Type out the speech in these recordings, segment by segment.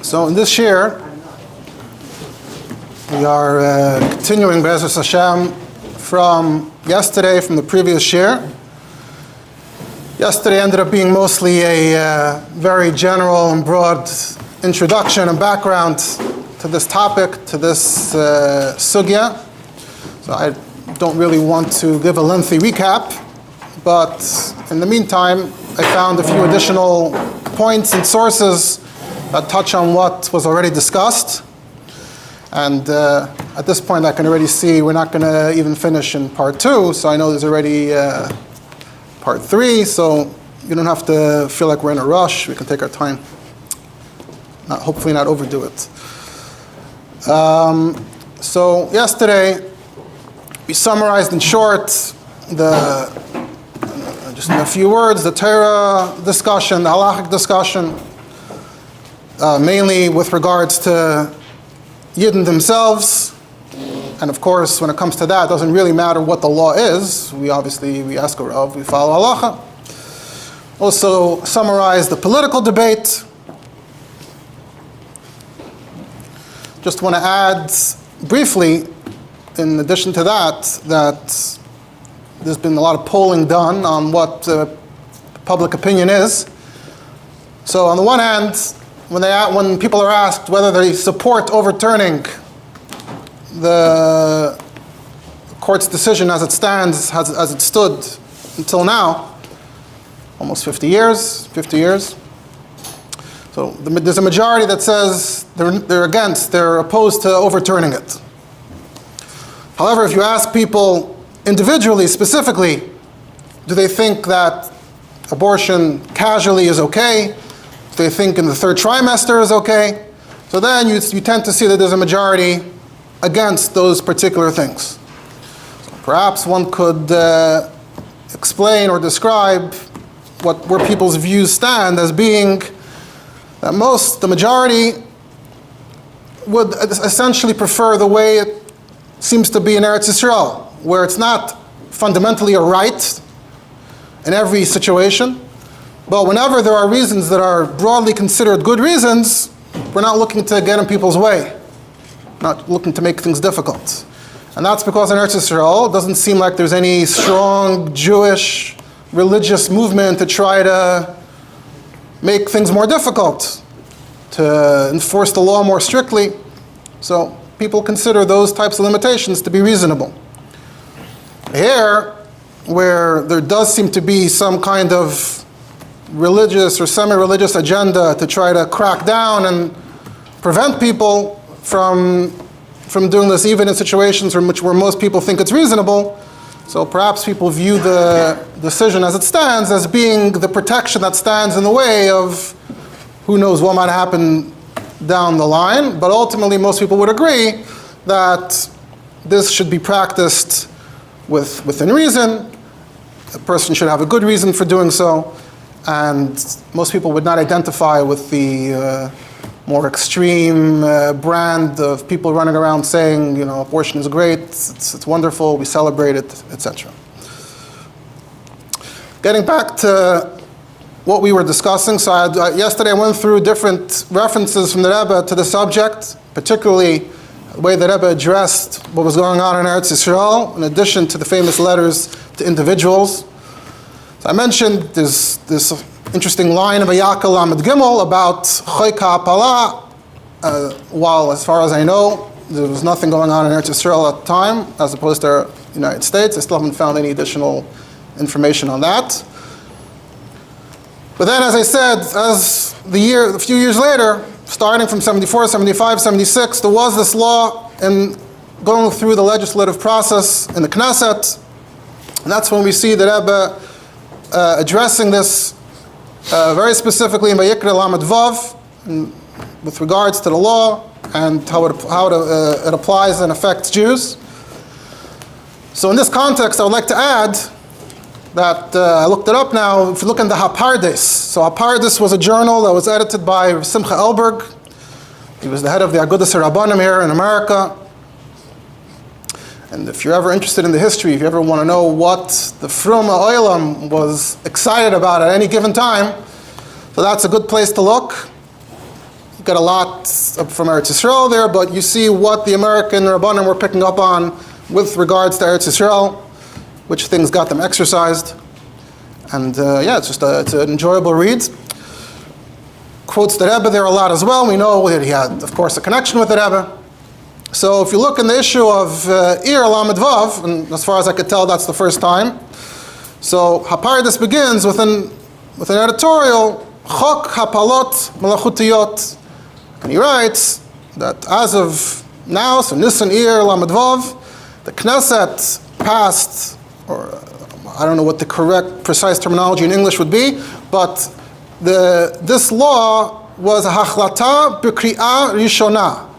So in this year, we are continuing Be'ezus Hashem from yesterday, from the previous year. Yesterday ended up being mostly a very general and broad introduction and background to this topic, to this sugya. So I don't really want to give a lengthy recap, but in the meantime, I found a few additional points and sources that touch on what was already discussed. And at this point, I can already see we're not going to even finish in part 2, so I know there's already part 3, so you don't have to feel like we're in a rush. We can take our time. Hopefully not overdo it. So yesterday, we summarized in short just in a few words, the Torah discussion, the halachic discussion, mainly with regards to Yidden themselves. And of course, when it comes to that, it doesn't really matter what the law is. We ask a Rav, we follow halacha. Also summarize the political debate. Just want to add briefly, in addition to that there's been a lot of polling done on what public opinion is. So on the one hand, when people are asked whether they support overturning the court's decision as it stands, as it stood until now, almost 50 years. So there's a majority that says they're opposed to overturning it. However, if you ask people individually, specifically, do they think that abortion casually is okay? Do they think in the third trimester is okay? So then you tend to see that there's a majority against those particular things. So perhaps one could explain or describe where people's views stand as being that the majority would essentially prefer the way it seems to be in Eretz Yisrael, where it's not fundamentally a right in every situation, but whenever there are reasons that are broadly considered good reasons, we're not looking to get in people's way, not looking to make things difficult. And that's because in Eretz Yisrael, it doesn't seem like there's any strong Jewish religious movement to try to make things more difficult, to enforce the law more strictly. So people consider those types of limitations to be reasonable. Here, where there does seem to be some kind of religious or semi-religious agenda to try to crack down and prevent people from doing this, even in situations where most people think it's reasonable. So perhaps people view the decision as it stands as being the protection that stands in the way of who knows what might happen down the line. But ultimately, most people would agree that this should be practiced within reason. A person should have a good reason for doing so, and most people would not identify with the more extreme brand of people running around saying, abortion is great, it's wonderful, we celebrate it, etc. Getting back to what we were discussing, so yesterday I went through different references from the Rebbe to the subject, particularly the way the Rebbe addressed what was going on in Eretz Yisrael, in addition to the famous letters to individuals. So I mentioned this interesting line of Ayakel Lamed Gimel about Choyka Apala, while as far as I know, there was nothing going on in Eretz Yisrael at the time, as opposed to the United States. I still haven't found any additional information on that. But then, as I said, a few years later, starting from 74, 75, 76, there was this law and going through the legislative process in the Knesset. And that's when we see the Rebbe addressing this very specifically in Vayikra Lamed Vav, with regards to the law and how it applies and affects Jews. So in this context, I would like to add that I looked it up now. If you look in the Hapardis, so Hapardis was a journal that was edited by Simcha Elberg. He was the head of the Agudas HaRabbanim here in America. And if you're ever interested in the history, if you ever want to know what the Frum Oilam was excited about at any given time, so that's a good place to look. get a lot from Eretz Yisrael there, but you see what the American Rabbanim were picking up on with regards to Eretz Yisrael, which things got them exercised. And it's an enjoyable read. Quotes the Rebbe there a lot as well. We know that he had, of course, a connection with the Rebbe. So if you look in the issue of Ir Lamed Vav, and as far as I could tell, that's the first time. So Haparidus begins with an editorial, Chok Hapalot Malachutiyot. And he writes that as of now, so Nisan Ir Lamed Vav, the Knesset passed, or I don't know what the correct, precise terminology in English would be, but this law was a Hachlata B'Kri'ah Rishona.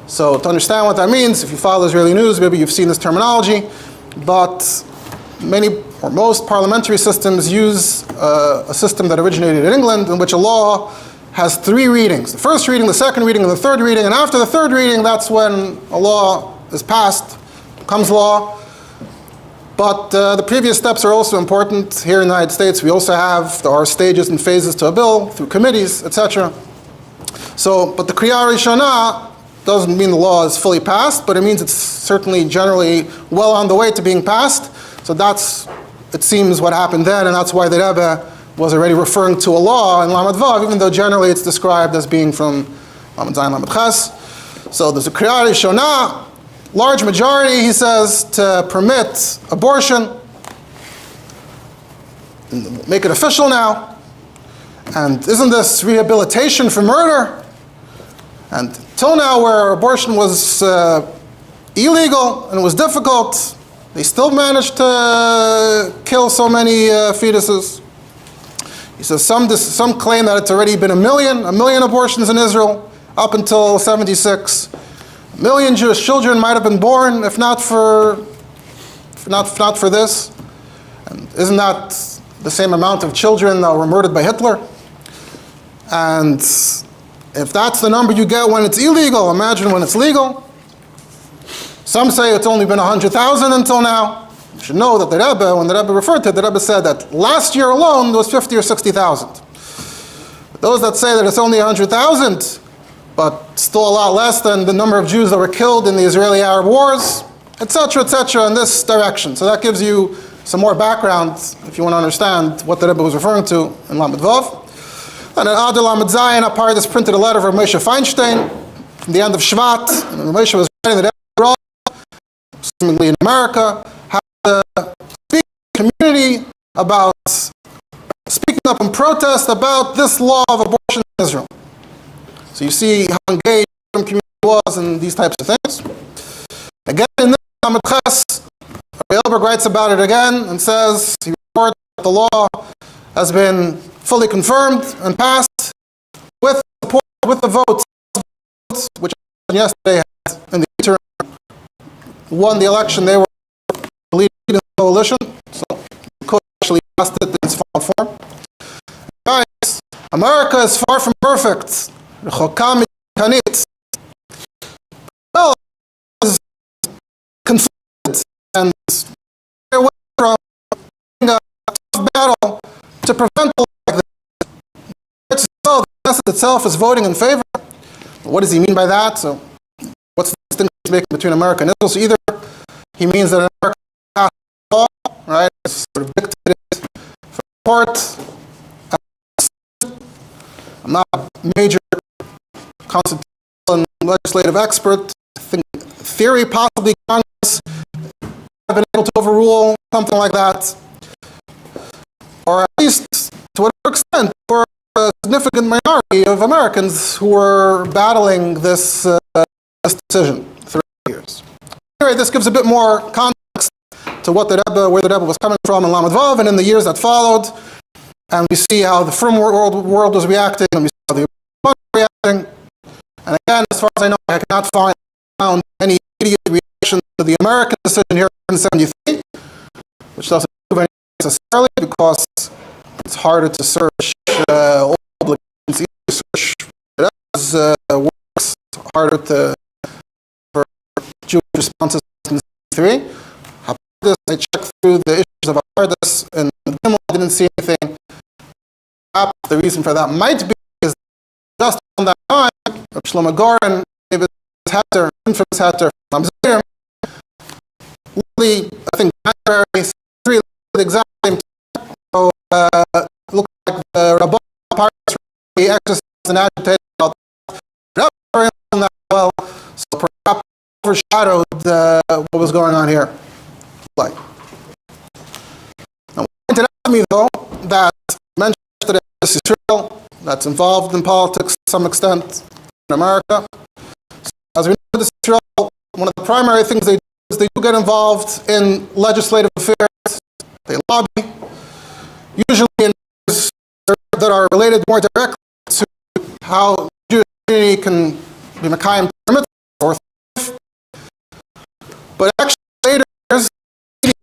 So to understand what that means, if you follow Israeli news, maybe you've seen this terminology, but many or most parliamentary systems use a system that originated in England in which a law has 3 readings. The first reading, the second reading, and the third reading, and after the third reading, that's when a law is passed, becomes law. But the previous steps are also important. Here in the United States, we also have our stages and phases to a bill, through committees, etc. So, but the Kriyah Rishona doesn't mean the law is fully passed, but it means it's certainly generally well on the way to being passed. So that's, it seems, what happened then, and that's why the Rebbe was already referring to a law in Lamed Vav, even though generally it's described as being from Lamed Zayin Lamed Ches. So there's a Kriyah Rishona, large majority, he says, to permit abortion, make it official now. And isn't this rehabilitation for murder? And till now, where abortion was illegal and it was difficult, they still managed to kill so many fetuses. He says some claim that it's already been a million abortions in Israel up until 76. A million Jewish children might have been born if not for this. And isn't that the same amount of children that were murdered by Hitler? And if that's the number you get when it's illegal, imagine when it's legal. Some say it's only been 100,000 until now. You should know that the Rebbe, when the Rebbe referred to it, the Rebbe said that last year alone there was 50 or 60,000. Those that say that it's only 100,000, but still a lot less than the number of Jews that were killed in the Israeli-Arab wars, etc., in this direction. So that gives you some more background if you want to understand what the Rebbe was referring to in Lamed Vav. And in Adar Lamed Zayin, Haparidus printed a letter from Moshe Feinstein from the end of Shvat, and Moshe was writing that Rosh, seemingly in America, had to speak to the community about speaking up in protest about this law of abortion in Israel. So you see how engaged the community was in these types of things. Again, in this Lamed Ches, Rabbi Elberg writes about it again and says he reports that the law has been fully confirmed and passed with support, with the votes, which yesterday had in the interim won the election. They were leading the coalition, so the could actually passed it in its final form. Guys, America is far from perfect. Well, is conflicted and away from a tough battle to prevent the like this. The Knesset itself is voting in favor. What does he mean by that? So, what's the distinction he's making between America and Israel? So either he means that America passed law, right? It's sort of dictated from the court. I'm not a major constitutional and legislative expert. I think theory, possibly Congress have been able to overrule something like that, or at least to whatever extent, for a significant minority of Americans who were battling this decision throughout the years. Anyway, this gives a bit more context to what where the Rebbe was coming from in Lamed Vav and in the years that followed, and we see how the frum world was reacting, and we see how the Urban was reacting. And again, as far as I know, I cannot find any immediate reaction to the American decision here in 1973, which doesn't prove anything necessarily because it's harder to search all publications, search as works, it's harder to for Jewish responses in 1973. I checked through the issues of Haparidus and I didn't see anything. Perhaps the reason for that might be is just on that time Shlomo Goren gave his heter, infamous heter from Mamzerim, really, I think, January 3, the exact same time. So, it looks like the Rabbi parts really exercised and agitated about that well, so perhaps overshadowed what was going on here. Like, now, pointed out to me, though, that mentioned yesterday this Israel that's involved in politics to some extent in America. So, as we know, this Israel, one of the primary things they do is they do get involved in legislative affairs. They lobby, usually in areas that are related more directly to how Jewish community can be Mekayim or thrive. But actually later years,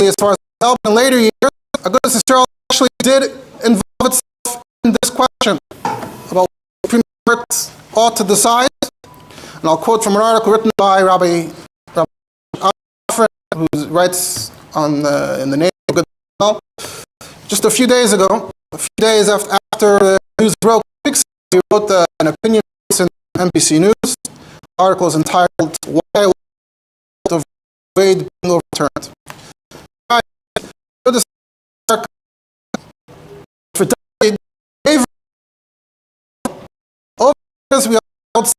as far as help in later years, Agudas Yisrael actually did involve itself in this question about what the Supreme Court ought to decide. And I'll quote from an article written by Rabbi who writes in the name of Agudas Yisrael. Just a few days ago, a few days after the news broke, he wrote an opinion piece in NBC News. The article is entitled "Why of Dovid Being Overturned." For Dovid, over years we held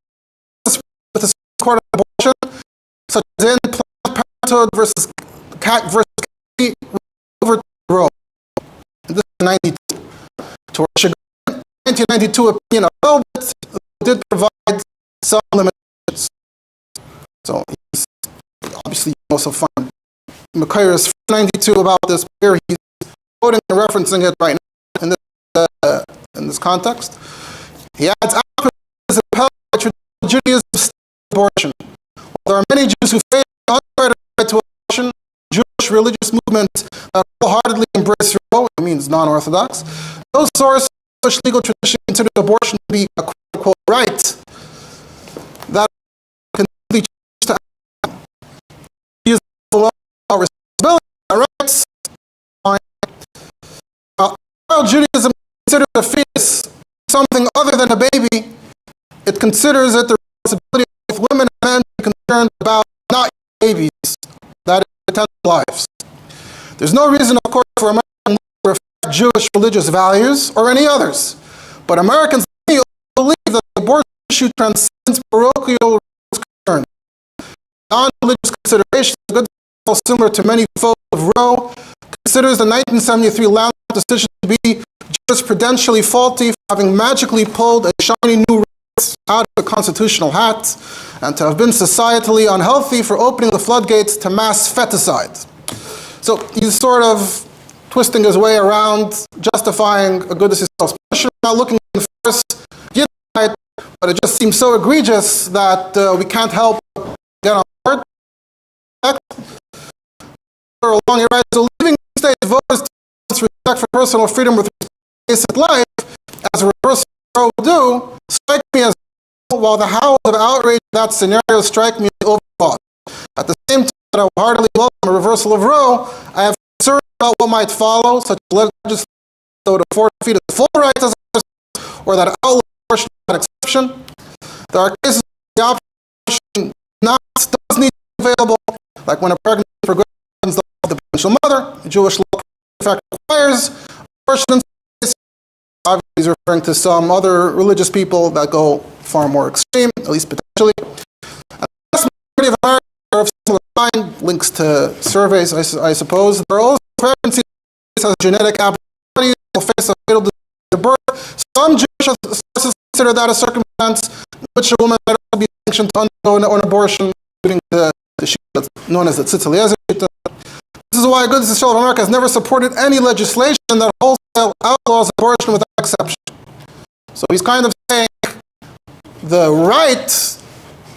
with the Court of Abortion, such as in Planned Parenthood versus Kennedy over Roe. And this is 92. To our chagrin, 1992 opinion of Dovid did provide some limitations. So he's obviously also find Makairis 92 about this. Here he's quoting and referencing it right now in this context. He adds, is upheld by traditional Judaism abortion. While there are many Jews who favor the unfettered right to abortion, Jewish religious movement that wholeheartedly embrace Roe, it means non-Orthodox, those sources of Jewish legal tradition consider abortion to be a quote-unquote right that can be changed to act. He is below our responsibility, our rights. While Judaism considers a fetus something other than a baby, it considers it the responsibility of women and men to be concerned about not babies, that is, potential lives. There's no reason, of course, for Americans to reflect Jewish religious values or any others, but Americans believe that the abortion issue transcends parochial concerns. Non-religious considerations, similar to many folks of Roe, considers the 1973 landmark decision to be jurisprudentially faulty for having magically pulled a shiny new right out of a constitutional hat, and to have been societally unhealthy for opening the floodgates to mass feticide. So he's sort of twisting his way around, justifying Agudas Yisrael's position, not looking at the first Yiddishkeit, but it just seems so egregious that we can't help but get on board. Along here, right? So leaving state voters to respect for personal freedom with basic life, as a reverse will do, strike me as while the howls of outrage in that scenario strike me as overbought. At the same time that I will heartily welcome a reversal of Roe, I have concern about what might follow, such as legislation that would afford fetus full rights as a person, or that outlaw abortion without exception. There are cases where the option does need to be available, like when a pregnancy for good reasons of the potential mother, the Jewish law in fact requires abortion in space. Obviously, he's referring to some other religious people that go far more extreme, at least potentially. And the vast majority of Americans are of similar kind, links to surveys, I suppose. There are also pregnancies that has genetic abnormalities, will face a fatal disease at birth. Some Jewish sources consider that a circumstance in which a woman might also be sanctioned to undergo an abortion, including the Shiur that's known as the Tzitz Eliezer. This is why Agudas Yisrael of America has never supported any legislation that wholesale outlaws abortion without exception. So he's kind of saying the right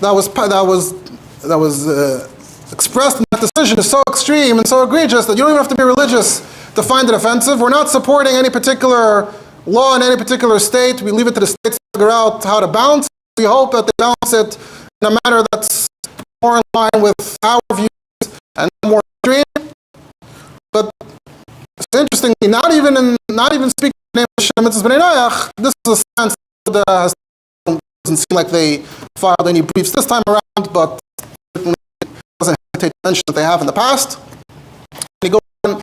that was expressed in that decision is so extreme and so egregious that you don't even have to be religious to find it offensive. We're not supporting any particular law in any particular state. We leave it to the states to figure out how to balance it. We hope that they balance it in a manner that's more in line with our views and more extreme. But interestingly, not even speaking in the name of Sheva Mitzvos, this is a stance that has Doesn't seem like they filed any briefs this time around, but certainly doesn't hesitate to mention that they have in the past. And he goes on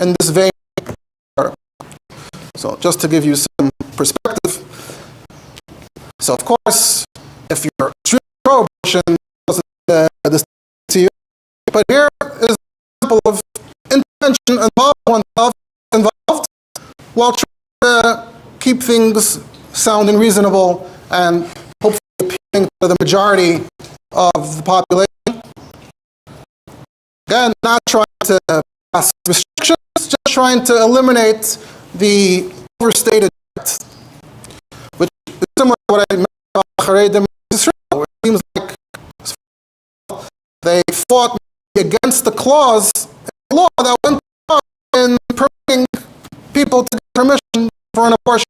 in this vein. So just to give you some perspective. So of course, if you're extremely pro-abortion, this to you. But here is an example of intention involved while trying to keep things sound and reasonable and hopefully appealing to the majority of the population. Again, not trying to pass restrictions, just trying to eliminate the overstated debt, which is similar to what I mentioned about Haredim Israel. It seems like they fought against the clause in the law that went on in permitting people to get permission for an abortion.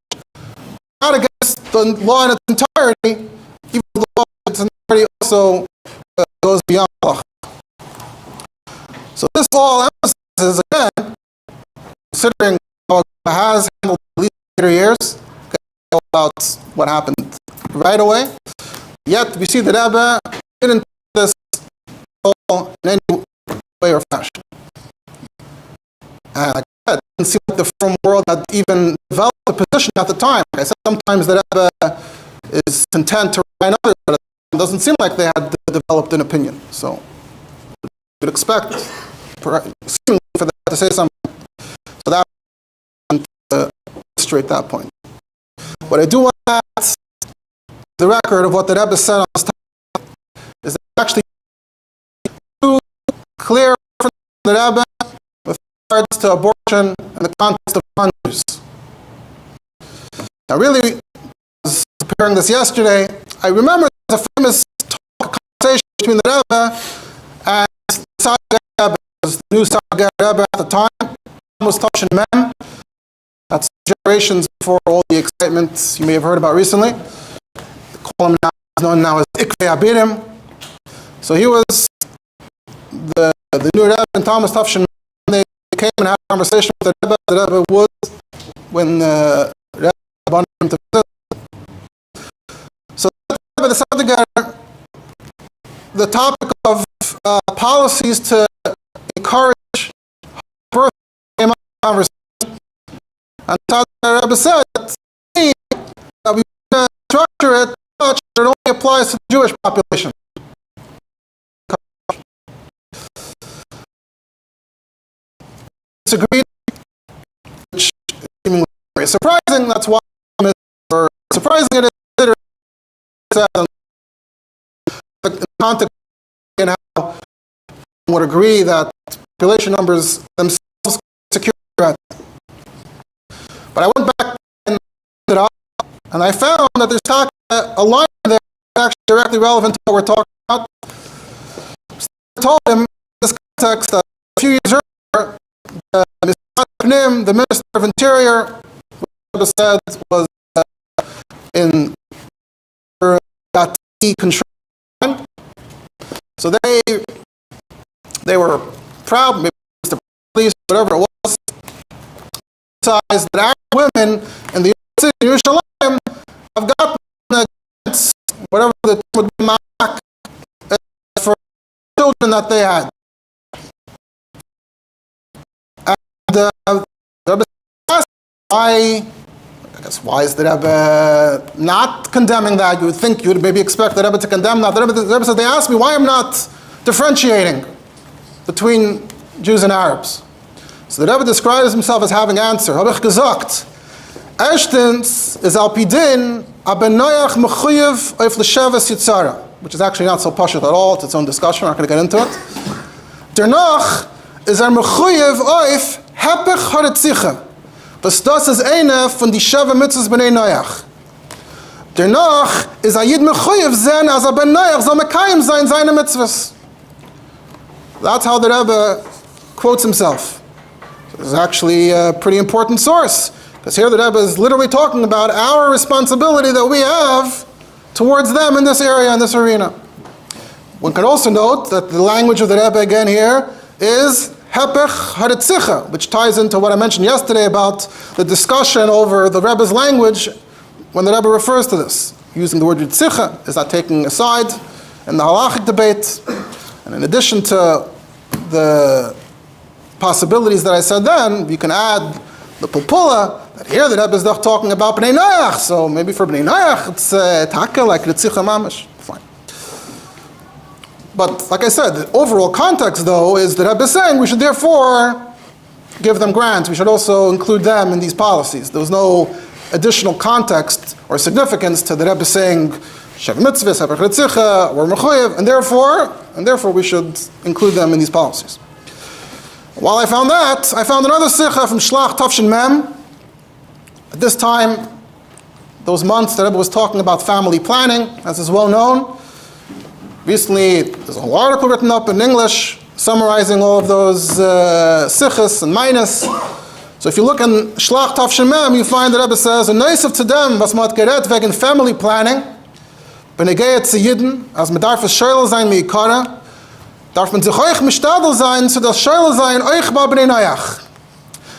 Not against the law in its entirety, even though the law in its entirety also goes beyond law. So this all emphasizes, again, considering how it has handled at least later years, about what happened right away. Yet we see that Rebbe didn't do this in any way or fashion. And like I said, it didn't seem like the firm world had even developed a position at the time. Like I said, sometimes the Rebbe is content to rely on others, but it doesn't seem like they had developed an opinion. So you would expect for them to say something. So that to illustrate that point. What I do want to add, the record of what the Rebbe said on this topic, is that actually two clear references from the Rebbe with regards to abortion in the context of non-Jews. Now really, I was preparing this yesterday, I remember there was a famous conversation between the Rebbe and the Sgan Rebbe, the new Sgan Rebbe at the time, was Toshin Mem. That's generations before all the excitement you may have heard about recently. The column now is known now as Ikvei Abirim. So he was the new Rebbe and Thomas Tafshin. They came and had a conversation with the Rebbe would when the Rebbe wanted him to visit. So the Rebbe decided together the topic of policies to encourage birth came up in conversation. And the Rebbe said that we structure it such that it only applies to the Jewish population. Disagreed, which is seemingly very surprising. That's why surprising it is considered in the context in how one would agree that population numbers themselves secure threat. But I went back and looked it up, and I found that there's a line there that's actually directly relevant to what we're talking about. I told him in this context that a few years earlier, the Minister of Interior, what said was in control. So they were proud, maybe the police, whatever it was, that our women in the city of Yerushalayim have gotten against whatever the term would be for children that they had. And the Rebbe asked why is the Rebbe not condemning that? You would think, you would maybe expect the Rebbe to condemn that. The Rebbe said, they asked me why I'm not differentiating between Jews and Arabs. So the Rebbe describes himself as having answered. Habe ich gesagt, erstens is al pidin abenoyach mechuyev auf l'sheves yitzara, which is actually not so pashut at all. It's its own discussion. We're not going to get into it. Danach is mechuyev auf hepech haretzicha. Was das ist eine von die Sheva Mitzvos b'nei Noach. Danach is Yid mechuyev zen as ben Noach soll mekayim sein seine Mitzvos. That's how the Rebbe quotes himself. This is actually a pretty important source, because here the Rebbe is literally talking about our responsibility that we have towards them in this area, in this arena. One can also note that the language of the Rebbe again here is hepech haretzicha, which ties into what I mentioned yesterday about the discussion over the Rebbe's language when the Rebbe refers to this. using the word Ritzicha? Is that taking a side in the halachic debate? And in addition to the possibilities that I said then, we can add the pulpula, that here the Rebbe is talking about Bnei Noach, so maybe for Bnei Noach it's taka like Ritzicha Mamash. Fine. But like I said, the overall context though is the Rebbe saying we should therefore give them grants. We should also include them in these policies. There was no additional context or significance to the Rebbe saying Sheva Mitzvos, Ritzicha, or Mechuyev, and therefore we should include them in these policies. While I found that, I found another sikha from Shlach Tafshin Mem. At this time, those months the Rebbe was talking about family planning, as is well known. Recently, there's a whole article written up in English summarizing all of those sikhs and minus. So if you look in Shlach Tafshin Mem, you find the Rebbe says, "A noisav to them was mat geret wegen family planning, benegayet zu Yidden, as man darf es scheil sein meikara, darf man sich euch mishtadel sein, so das scheil sein euch ba bnei Noach.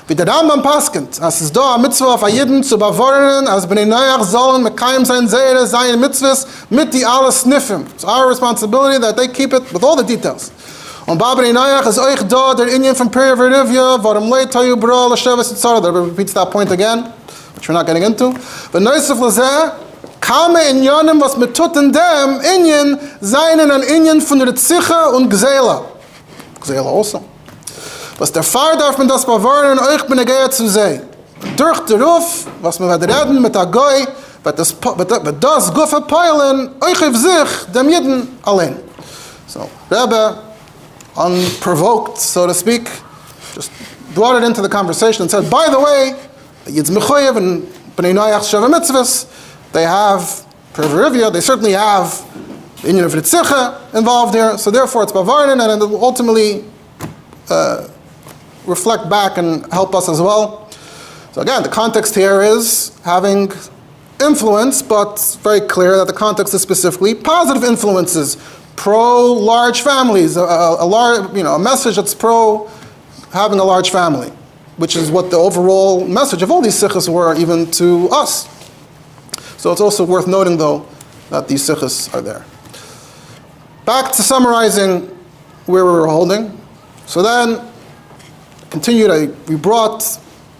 Wie der Rambam paskent, as es da a mitzvah auf a Yidden zu bewahren, as bnei Noach sollen mekayim sein Seire, sein mitzvahs, mit die alle sniffen. It's our responsibility that they keep it with all the details. Und ba bnei Noach is euch da, der Inyan from Peri Verivya, varam leit hayu bra, la Sheva Mitzvos, that repeats that point again, which we're not getting into. But noisef lazeh, Kame Inyanim, was mit tut in dem Inyan, seinen an Inyan von Ritzicha und Gzela. Gzela also. Was der Fahr darf man das bewahren, euch bin ich zu sehen. Durch den Ruf, was man wird reden mit der Goy, wird das Guffe peilen, euch auf sich, dem Jeden allein. So, Rebbe, unprovoked, so to speak, just brought it into the conversation and said, by the way, the Yid's Mechuyev and Bnei Noach Sheva Mitzvos, they have Perverivia, they certainly have the Inyan of Ritzicha involved here, so therefore it's Bavarnin, and it will ultimately reflect back and help us as well. So again, the context here is having influence, but it's very clear that the context is specifically positive influences, pro-large families, a message that's pro having a large family, which is what the overall message of all these sikhs were, even to us. So it's also worth noting, though, that these sikhs are there. Back to summarizing where we were holding. So then, continued, we brought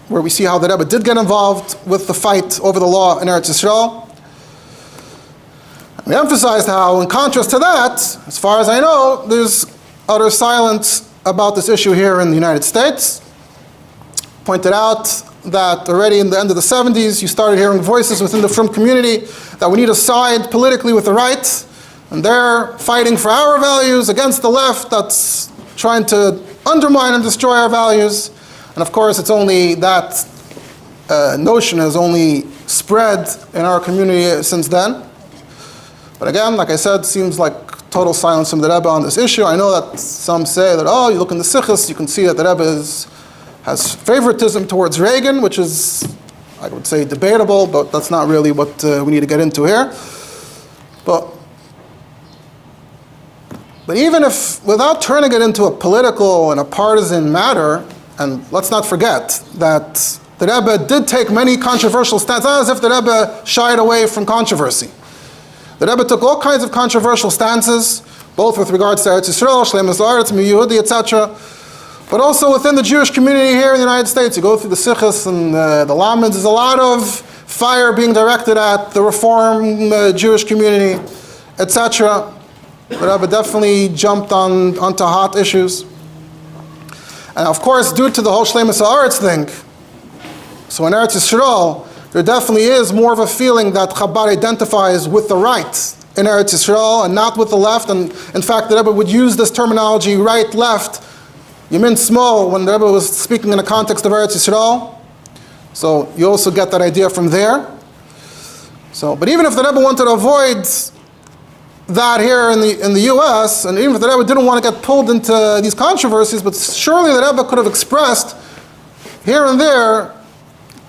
where we see how the Rebbe did get involved with the fight over the law in Eretz Yisrael. We emphasized how, in contrast to that, as far as I know, there's utter silence about this issue here in the United States. Pointed out that already in the end of the 70s, you started hearing voices within the Frum community that we need to side politically with the right, and they're fighting for our values against the left that's trying to undermine and destroy our values. And of course, it's only that notion has only spread in our community since then. But again, like I said, seems like total silence from the Rebbe on this issue. I know that some say that, you look in the Sikhs, you can see that the Rebbe has favoritism towards Reagan, which is, I would say, debatable, but that's not really what we need to get into here. But even if, without turning it into a political and a partisan matter, and let's not forget that the Rebbe did take many controversial stances, not as if the Rebbe shied away from controversy. The Rebbe took all kinds of controversial stances, both with regards to Eretz Yisrael, Shleimus La'aretz, Miyudi, etc., but also within the Jewish community here in the United States. You go through the Sikhs and the Lamids, there's a lot of fire being directed at the Reform Jewish community, etc. The Rebbe definitely jumped onto hot issues. And of course, due to the whole Shleimus La'aretz thing, so in Eretz Yisrael, there definitely is more of a feeling that Chabad identifies with the right in Eretz Yisrael and not with the left. And in fact, the Rebbe would use this terminology, right, left, Yamin, Small, when the Rebbe was speaking in the context of Eretz Yisrael. So you also get that idea from there. So, but even if the Rebbe wanted to avoid that here in the U.S., and even if the Rebbe didn't want to get pulled into these controversies, but surely the Rebbe could have expressed here and there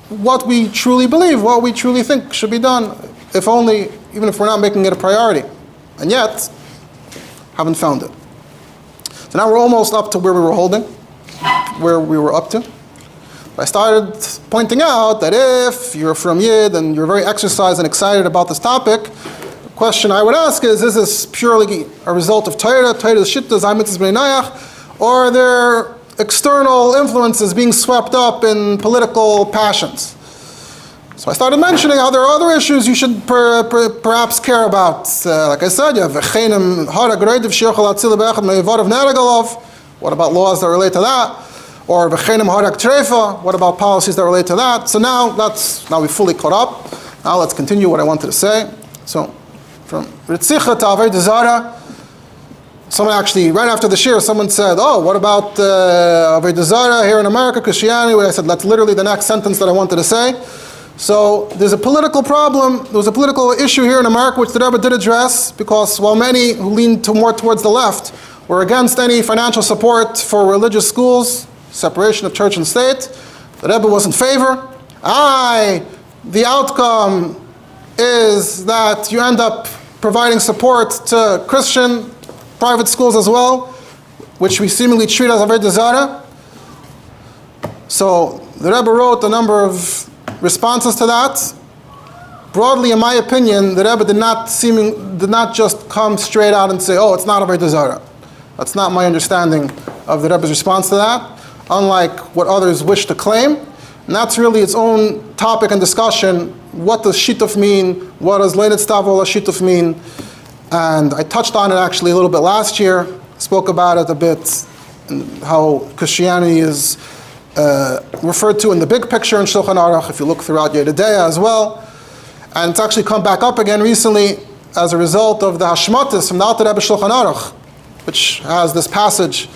what we truly believe, what we truly think should be done, if only, even if we're not making it a priority. And yet, haven't found it. So now we're almost up to where we were holding, where we were up to. I started pointing out that if you're from Yid and you're very exercised and excited about this topic, the question I would ask is this purely a result of Torah, Torah's Shitta, Zay Mitzvos B'nai Noach, or are there external influences being swept up in political passions? So I started mentioning how there are other issues you should perhaps care about. Like I said, you have what about laws that relate to that? Or what about policies that relate to that? So now we fully caught up. Now let's continue what I wanted to say. So from Ritzicha to Avodah Zarah, someone actually, right after the Shiur, someone said, oh, what about Avodah Zarah here in America, Christianity? I said, that's literally the next sentence that I wanted to say. So there's a political problem, there was a political issue here in America which the Rebbe did address, because while many who leaned more towards the left were against any financial support for religious schools, separation of church and state, the Rebbe was in favor. The outcome is that you end up providing support to Christian private schools as well, which we seemingly treat as Avodah Zarah. So the Rebbe wrote a number of responses to that. Broadly, in my opinion, the Rebbe did not just come straight out and say, oh, it's not Avodah Zarah. That's not my understanding of the Rebbe's response to that, unlike what others wish to claim. And that's really its own topic and discussion. What does shituf mean? What does leinet stavol shituf mean? And I touched on it actually a little bit last year, spoke about it a bit, and how Christianity is referred to in the big picture in Shulchan Aruch, if you look throughout Yeridea as well. And it's actually come back up again recently as a result of the Hashmatis from the Alter Rebbe Shulchan Aruch, which has this passage.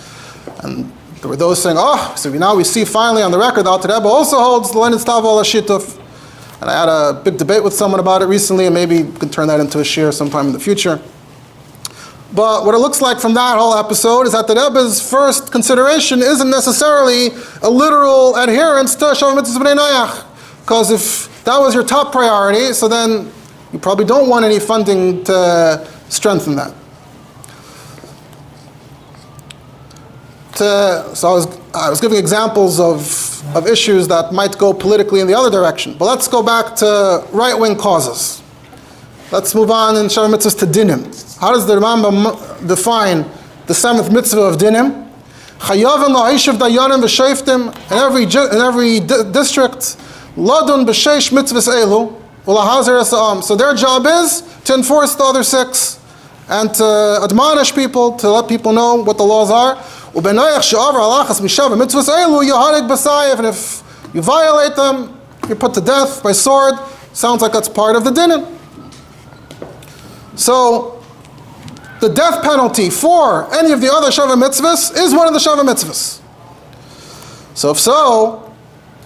And there were those saying, oh, so now we see finally on the record the Alter Rebbe also holds the leinet stavol shituf. And I had a big debate with someone about it recently, and maybe we can turn that into a shiur sometime in the future. But what it looks like from that whole episode is that the Rebbe's first consideration isn't necessarily a literal adherence to Sheva Mitzvos B'nai Noach. Because if that was your top priority, so then you probably don't want any funding to strengthen that. So I was giving examples of issues that might go politically in the other direction. But let's go back to right-wing causes. Let's move on in Sheva Mitzvos to dinim. How does the Rambam define the seventh mitzvah of dinim? Chayavim la'ishav dayanim v'shoftim in every district ladun b'sheish mitzvahs elu u'lahazer esa'am. So their job is to enforce the other six and to admonish people, to let people know what the laws are. U'benoyach she'avar halachas mishav mitzvahs elu yaharig b'sayev. And if you violate them, you're put to death by sword. Sounds like that's part of the dinim. So the death penalty for any of the other Sheva Mitzvos is one of the Sheva Mitzvos. So if so,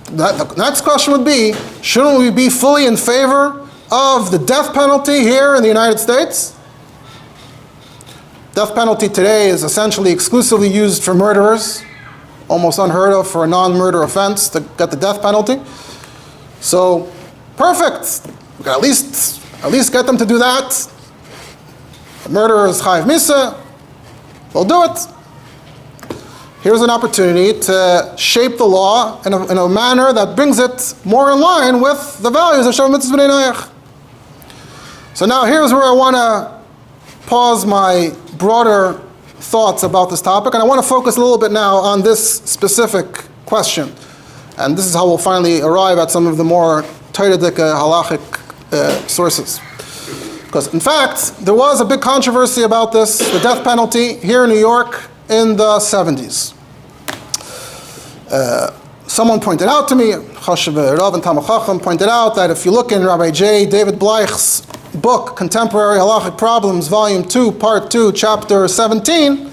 the next question would be, shouldn't we be fully in favor of the death penalty here in the United States? Death penalty today is essentially exclusively used for murderers, almost unheard of for a non-murder offense to get the death penalty. So, perfect. We can at least get them to do that. The murderer is chayiv misa. They'll do it. Here's an opportunity to shape the law in a manner that brings it more in line with the values of Sheva Mitzvos B'nai Noach. So now here's where I want to pause my broader thoughts about this topic, and I want to focus a little bit now on this specific question. And this is how we'll finally arrive at some of the more Toradic halachic sources. Because in fact, there was a big controversy about this, the death penalty, here in New York in the 70s. Someone pointed out to me, Chashav Rav and Talmid Chacham pointed out that if you look in Rabbi J. David Bleich's book, Contemporary Halachic Problems, Volume 2, Part 2, Chapter 17,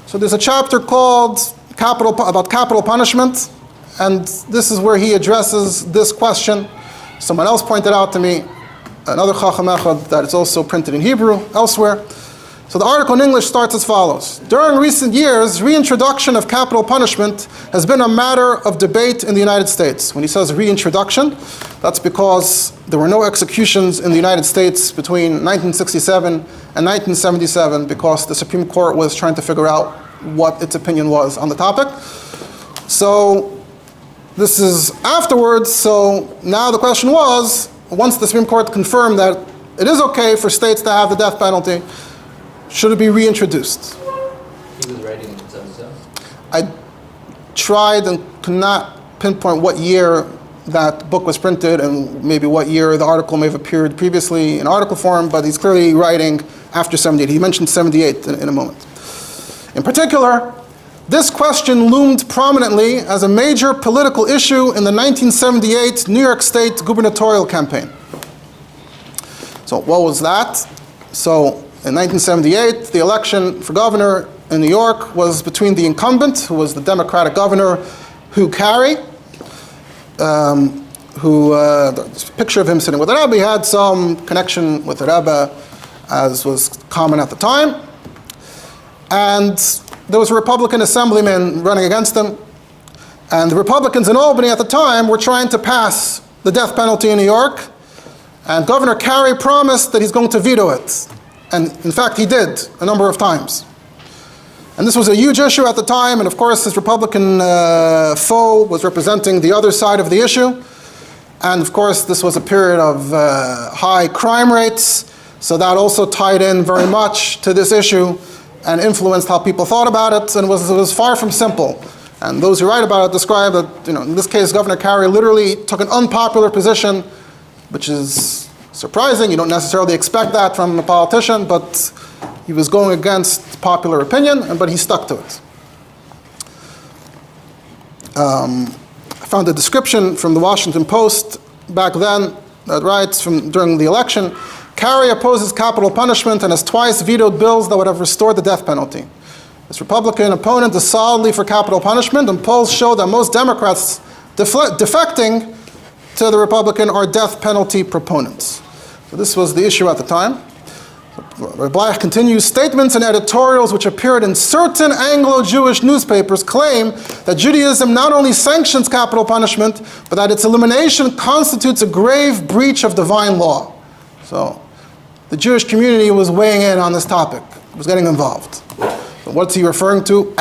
so there's a chapter called about capital punishment, and this is where he addresses this question. Someone else pointed out to me, another Chacham Echad, that it's also printed in Hebrew elsewhere. So the article in English starts as follows. During recent years, reintroduction of capital punishment has been a matter of debate in the United States. When he says reintroduction, that's because there were no executions in the United States between 1967 and 1977 because the Supreme Court was trying to figure out what its opinion was on the topic. So this is afterwards, so now the question was, once the Supreme Court confirmed that it is okay for states to have the death penalty, should it be reintroduced? He was writing in 77? I tried and could not pinpoint what year that book was printed and maybe what year the article may have appeared previously in article form, but he's clearly writing after 78. He mentioned 78 in a moment. In particular, this question loomed prominently as a major political issue in the 1978 New York State gubernatorial campaign. So what was that? So in 1978, the election for governor in New York was between the incumbent, who was the Democratic governor, Hugh Carey, the picture of him sitting with the Rabbi had some connection with the Rabbi, as was common at the time. And there was a Republican assemblyman running against him. And the Republicans in Albany at the time were trying to pass the death penalty in New York. And Governor Carey promised that he's going to veto it. And in fact, he did a number of times. And this was a huge issue at the time, and of course his Republican foe was representing the other side of the issue. And of course this was a period of high crime rates, so that also tied in very much to this issue and influenced how people thought about it, and it was far from simple. And those who write about it describe that, in this case, Governor Carey literally took an unpopular position, which is surprising. You don't necessarily expect that from a politician, but he was going against popular opinion, but he stuck to it. I found a description from the Washington Post back then that writes during the election, Carey opposes capital punishment and has twice vetoed bills that would have restored the death penalty. His Republican opponent is solidly for capital punishment, and polls show that most Democrats defecting to the Republican are death penalty proponents. So this was the issue at the time. Rabbi continues, statements and editorials which appeared in certain Anglo-Jewish newspapers claim that Judaism not only sanctions capital punishment, but that its elimination constitutes a grave breach of divine law. So the Jewish community was weighing in on this topic, was getting involved. So what's he referring to?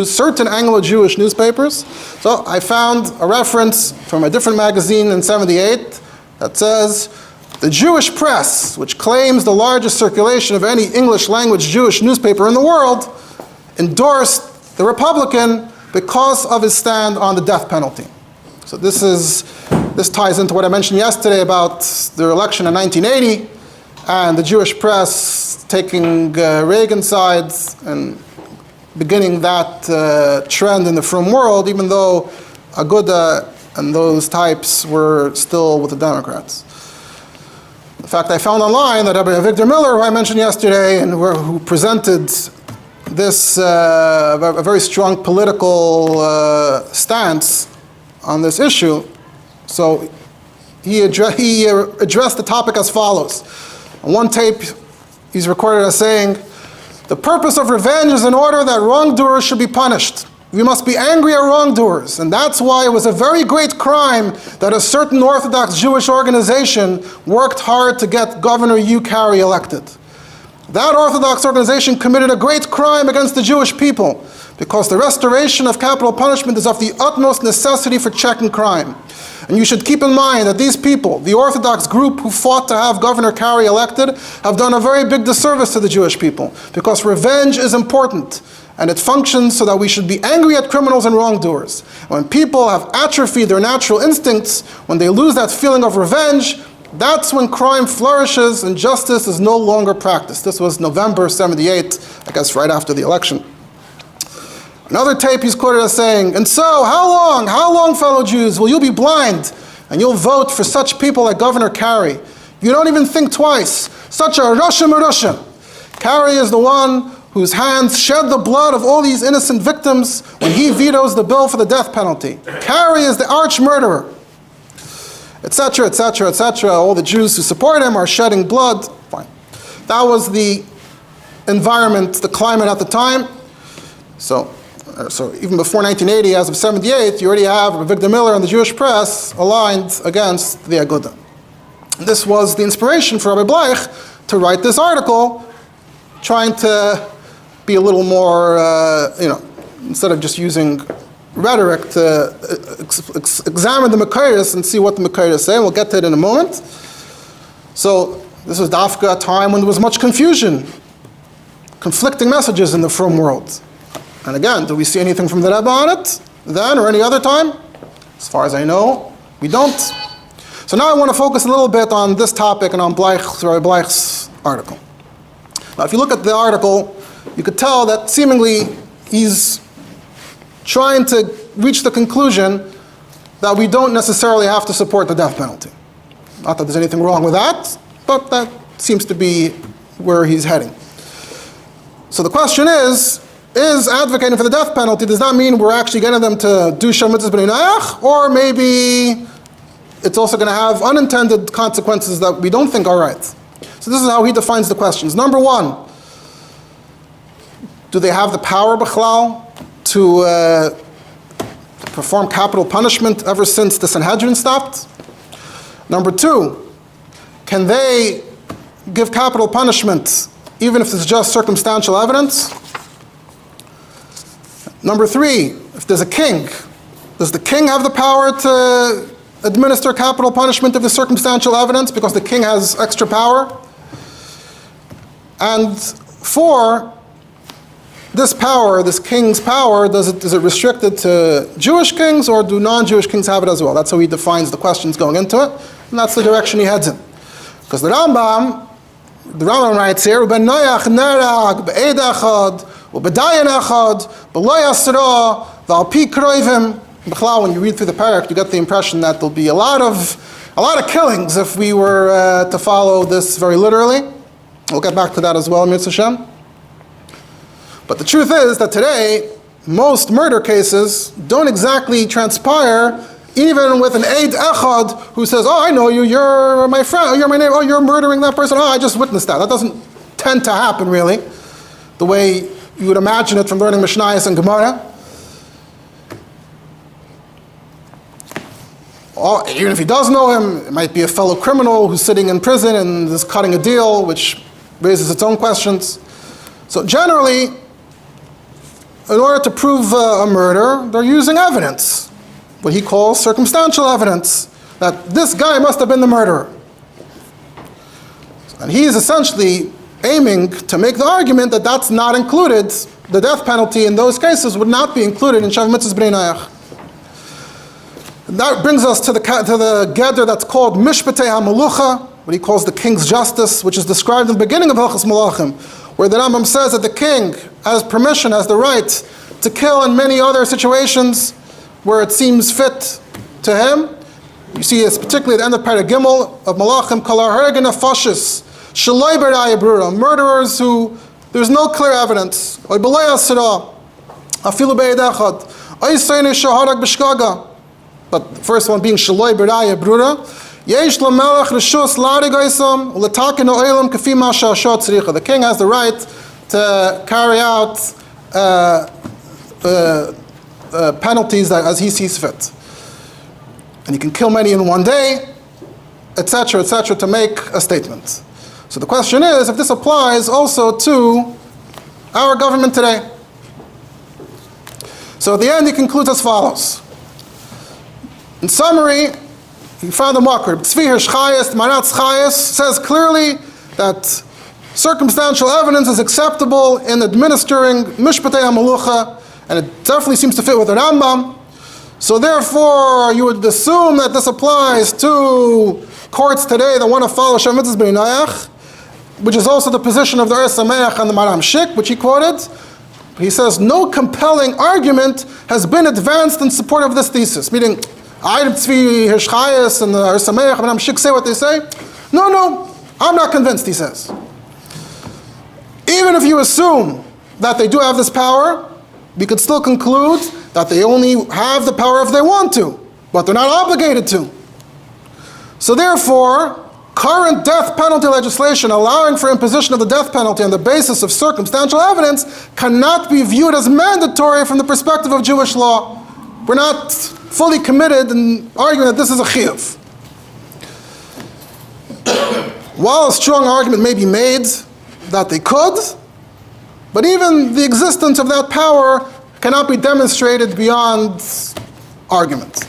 Certain Anglo-Jewish newspapers. So I found a reference from a different magazine in 78 that says, the Jewish press, which claims the largest circulation of any English-language Jewish newspaper in the world, endorsed the Republican because of his stand on the death penalty. So this ties into what I mentioned yesterday about the election in 1980 and the Jewish press taking Reagan's side and beginning that trend in the frum world, even though Aguda and those types were still with the Democrats. In fact, I found online that Rabbi Victor Miller, who I mentioned yesterday, and who presented this a very strong political stance on this issue. So he addressed the topic as follows. On one tape, he's recorded as saying, the purpose of revenge is in order that wrongdoers should be punished. We must be angry at wrongdoers, and that's why it was a very great crime that a certain Orthodox Jewish organization worked hard to get Governor Hugh Carey elected. That Orthodox organization committed a great crime against the Jewish people because the restoration of capital punishment is of the utmost necessity for checking crime. And you should keep in mind that these people, the Orthodox group who fought to have Governor Carey elected, have done a very big disservice to the Jewish people because revenge is important. And it functions so that we should be angry at criminals and wrongdoers. When people have atrophied their natural instincts, when they lose that feeling of revenge, that's when crime flourishes and justice is no longer practiced. This was November 78, I guess right after the election. Another tape he's quoted as saying, and so, how long, fellow Jews, will you be blind and you'll vote for such people like Governor Carey? You don't even think twice. Such a Rosh Merusha. Carey is the one whose hands shed the blood of all these innocent victims when he vetoes the bill for the death penalty. Carey is the arch murderer, etc., etc., etc. All the Jews who support him are shedding blood. Fine. That was the environment, the climate at the time. So even before 1980, as of 78, you already have Victor Miller and the Jewish press aligned against the Aguda. This was the inspiration for Rabbi Bleich to write this article, trying to be a little more, instead of just using rhetoric to examine the Makairis and see what the Makairis say, and we'll get to it in a moment. So this was Dafka, a time when there was much confusion, conflicting messages in the frum world. And again, do we see anything from the Rebbe on it then or any other time? As far as I know, we don't. So now I want to focus a little bit on this topic and on Rabbi Bleich's article. Now if you look at the article, you could tell that seemingly he's trying to reach the conclusion that we don't necessarily have to support the death penalty. Not that there's anything wrong with that, but that seems to be where he's heading. So the question is advocating for the death penalty, does that mean we're actually getting them to do Sheva Mitzvos b'nei Noach, or maybe it's also going to have unintended consequences that we don't think are right? So this is how he defines the questions. Number one, do they have the power, b'chlal, to perform capital punishment ever since the Sanhedrin stopped? Number two, can they give capital punishment even if it's just circumstantial evidence? Number three, if there's a king, does the king have the power to administer capital punishment if there's circumstantial evidence because the king has extra power? And four, this power, this king's power, is it restricted to Jewish kings or do non-Jewish kings have it as well? That's how he defines the questions going into it, and that's the direction he heads in. Because the Rambam writes here, "Ben Noach nerag be'ed echad, u'b'dayan echad, b'lo yasra, v'al pi kroivim." When you read through the parak, you get the impression that there'll be a lot of killings if we were to follow this very literally. We'll get back to that as well, Mitzvah Hashem. But the truth is that today, most murder cases don't exactly transpire even with an Eid Echad who says, "Oh, I know you, you're my friend, oh, you're my neighbor, oh, you're murdering that person, oh, I just witnessed that." That doesn't tend to happen, really, the way you would imagine it from learning Mishnayos and Gemara. Even if he does know him, it might be a fellow criminal who's sitting in prison and is cutting a deal, which raises its own questions. So generally, in order to prove a murder, they're using evidence, what he calls circumstantial evidence, that this guy must have been the murderer. And he is essentially aiming to make the argument that that's not included, the death penalty in those cases would not be included in Sheva Mitzvos b'nei Noach. That brings us to the gather that's called Mishpatei HaMelucha, what he calls the king's justice, which is described in the beginning of Hilchos Malachim, where the Rambam says that the king has permission, has the right to kill in many other situations where it seems fit to him. You see this particularly at the end of Perek Gimel of Malachim, Kolar Hargen Afashis, Shaloi B'raya Brura, murderers who there's no clear evidence. Oy B'lei Asira, Afilu Be'ed Echad, Oy Seine Shaharak B'Shraga. But the first one being Shaloi B'raya Brura, Yesh L'melech Rishus L'Arig Oysam, L'taken O'elam Kafi Masha Ashot Tzricha. The king has the right to carry out penalties as he sees fit. And he can kill many in one day, etc., to make a statement. So the question is, if this applies also to our government today. So at the end he concludes as follows. In summary, he found the makar. Tzvi Hirschchayes, Maratz Chayes says clearly that circumstantial evidence is acceptable in administering Mishpatei HaMelucha, and it definitely seems to fit with the Rambam. So therefore, you would assume that this applies to courts today that want to follow Sheva Mitzvos b'nei Noach, which is also the position of the Ur Sameach and the Maram Shik, which he quoted. He says, no compelling argument has been advanced in support of this thesis, meaning, Tzvi Hirschchayes and the Ur Sameach and Maram Shik say what they say. No, I'm not convinced, he says. Even if you assume that they do have this power, we could still conclude that they only have the power if they want to, but they're not obligated to. So therefore, current death penalty legislation allowing for imposition of the death penalty on the basis of circumstantial evidence cannot be viewed as mandatory from the perspective of Jewish law. We're not fully committed in arguing that this is a chiyuv. While a strong argument may be made that they could, but even the existence of that power cannot be demonstrated beyond argument.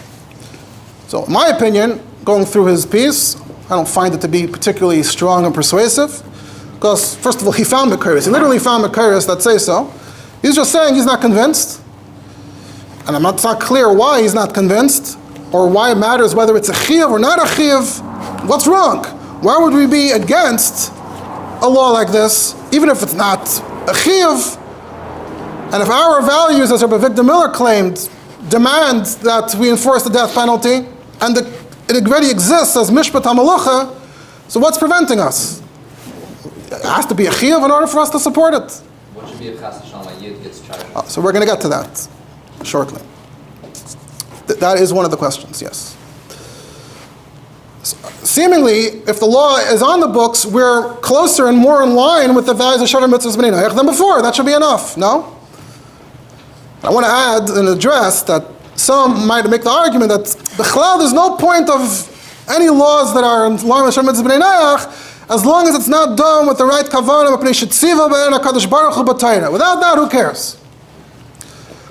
So in my opinion, going through his piece, I don't find it to be particularly strong and persuasive, because first of all, he found Mekayros. He literally found Mekayros that say so. He's just saying he's not convinced, and it's not clear why he's not convinced, or why it matters whether it's a chiyuv or not a chiyuv. What's wrong? Why would we be against a law like this, even if it's not a chiyuv? And if our values, as Rabbi Victor Miller claimed, demand that we enforce the death penalty, and it already exists as mishpat hamalucha, so what's preventing us? It has to be a chiyuv in order for us to support it. What should be if Chas V'Shalom Yid gets charged? So we're going to get to that shortly. That is one of the questions, yes. So, seemingly, if the law is on the books, we're closer and more in line with the values of Sheva Mitzvos B'nai Noach than before. That should be enough, no? I want to add and address that some might make the argument that b'chlal there's no point of any laws that are in line with Sheva Mitzvos B'nai Noach as long as it's not done with the right kavanah b'pnei shetziva b'en HaKadosh Baruch Hu b'Torah. Without that, who cares?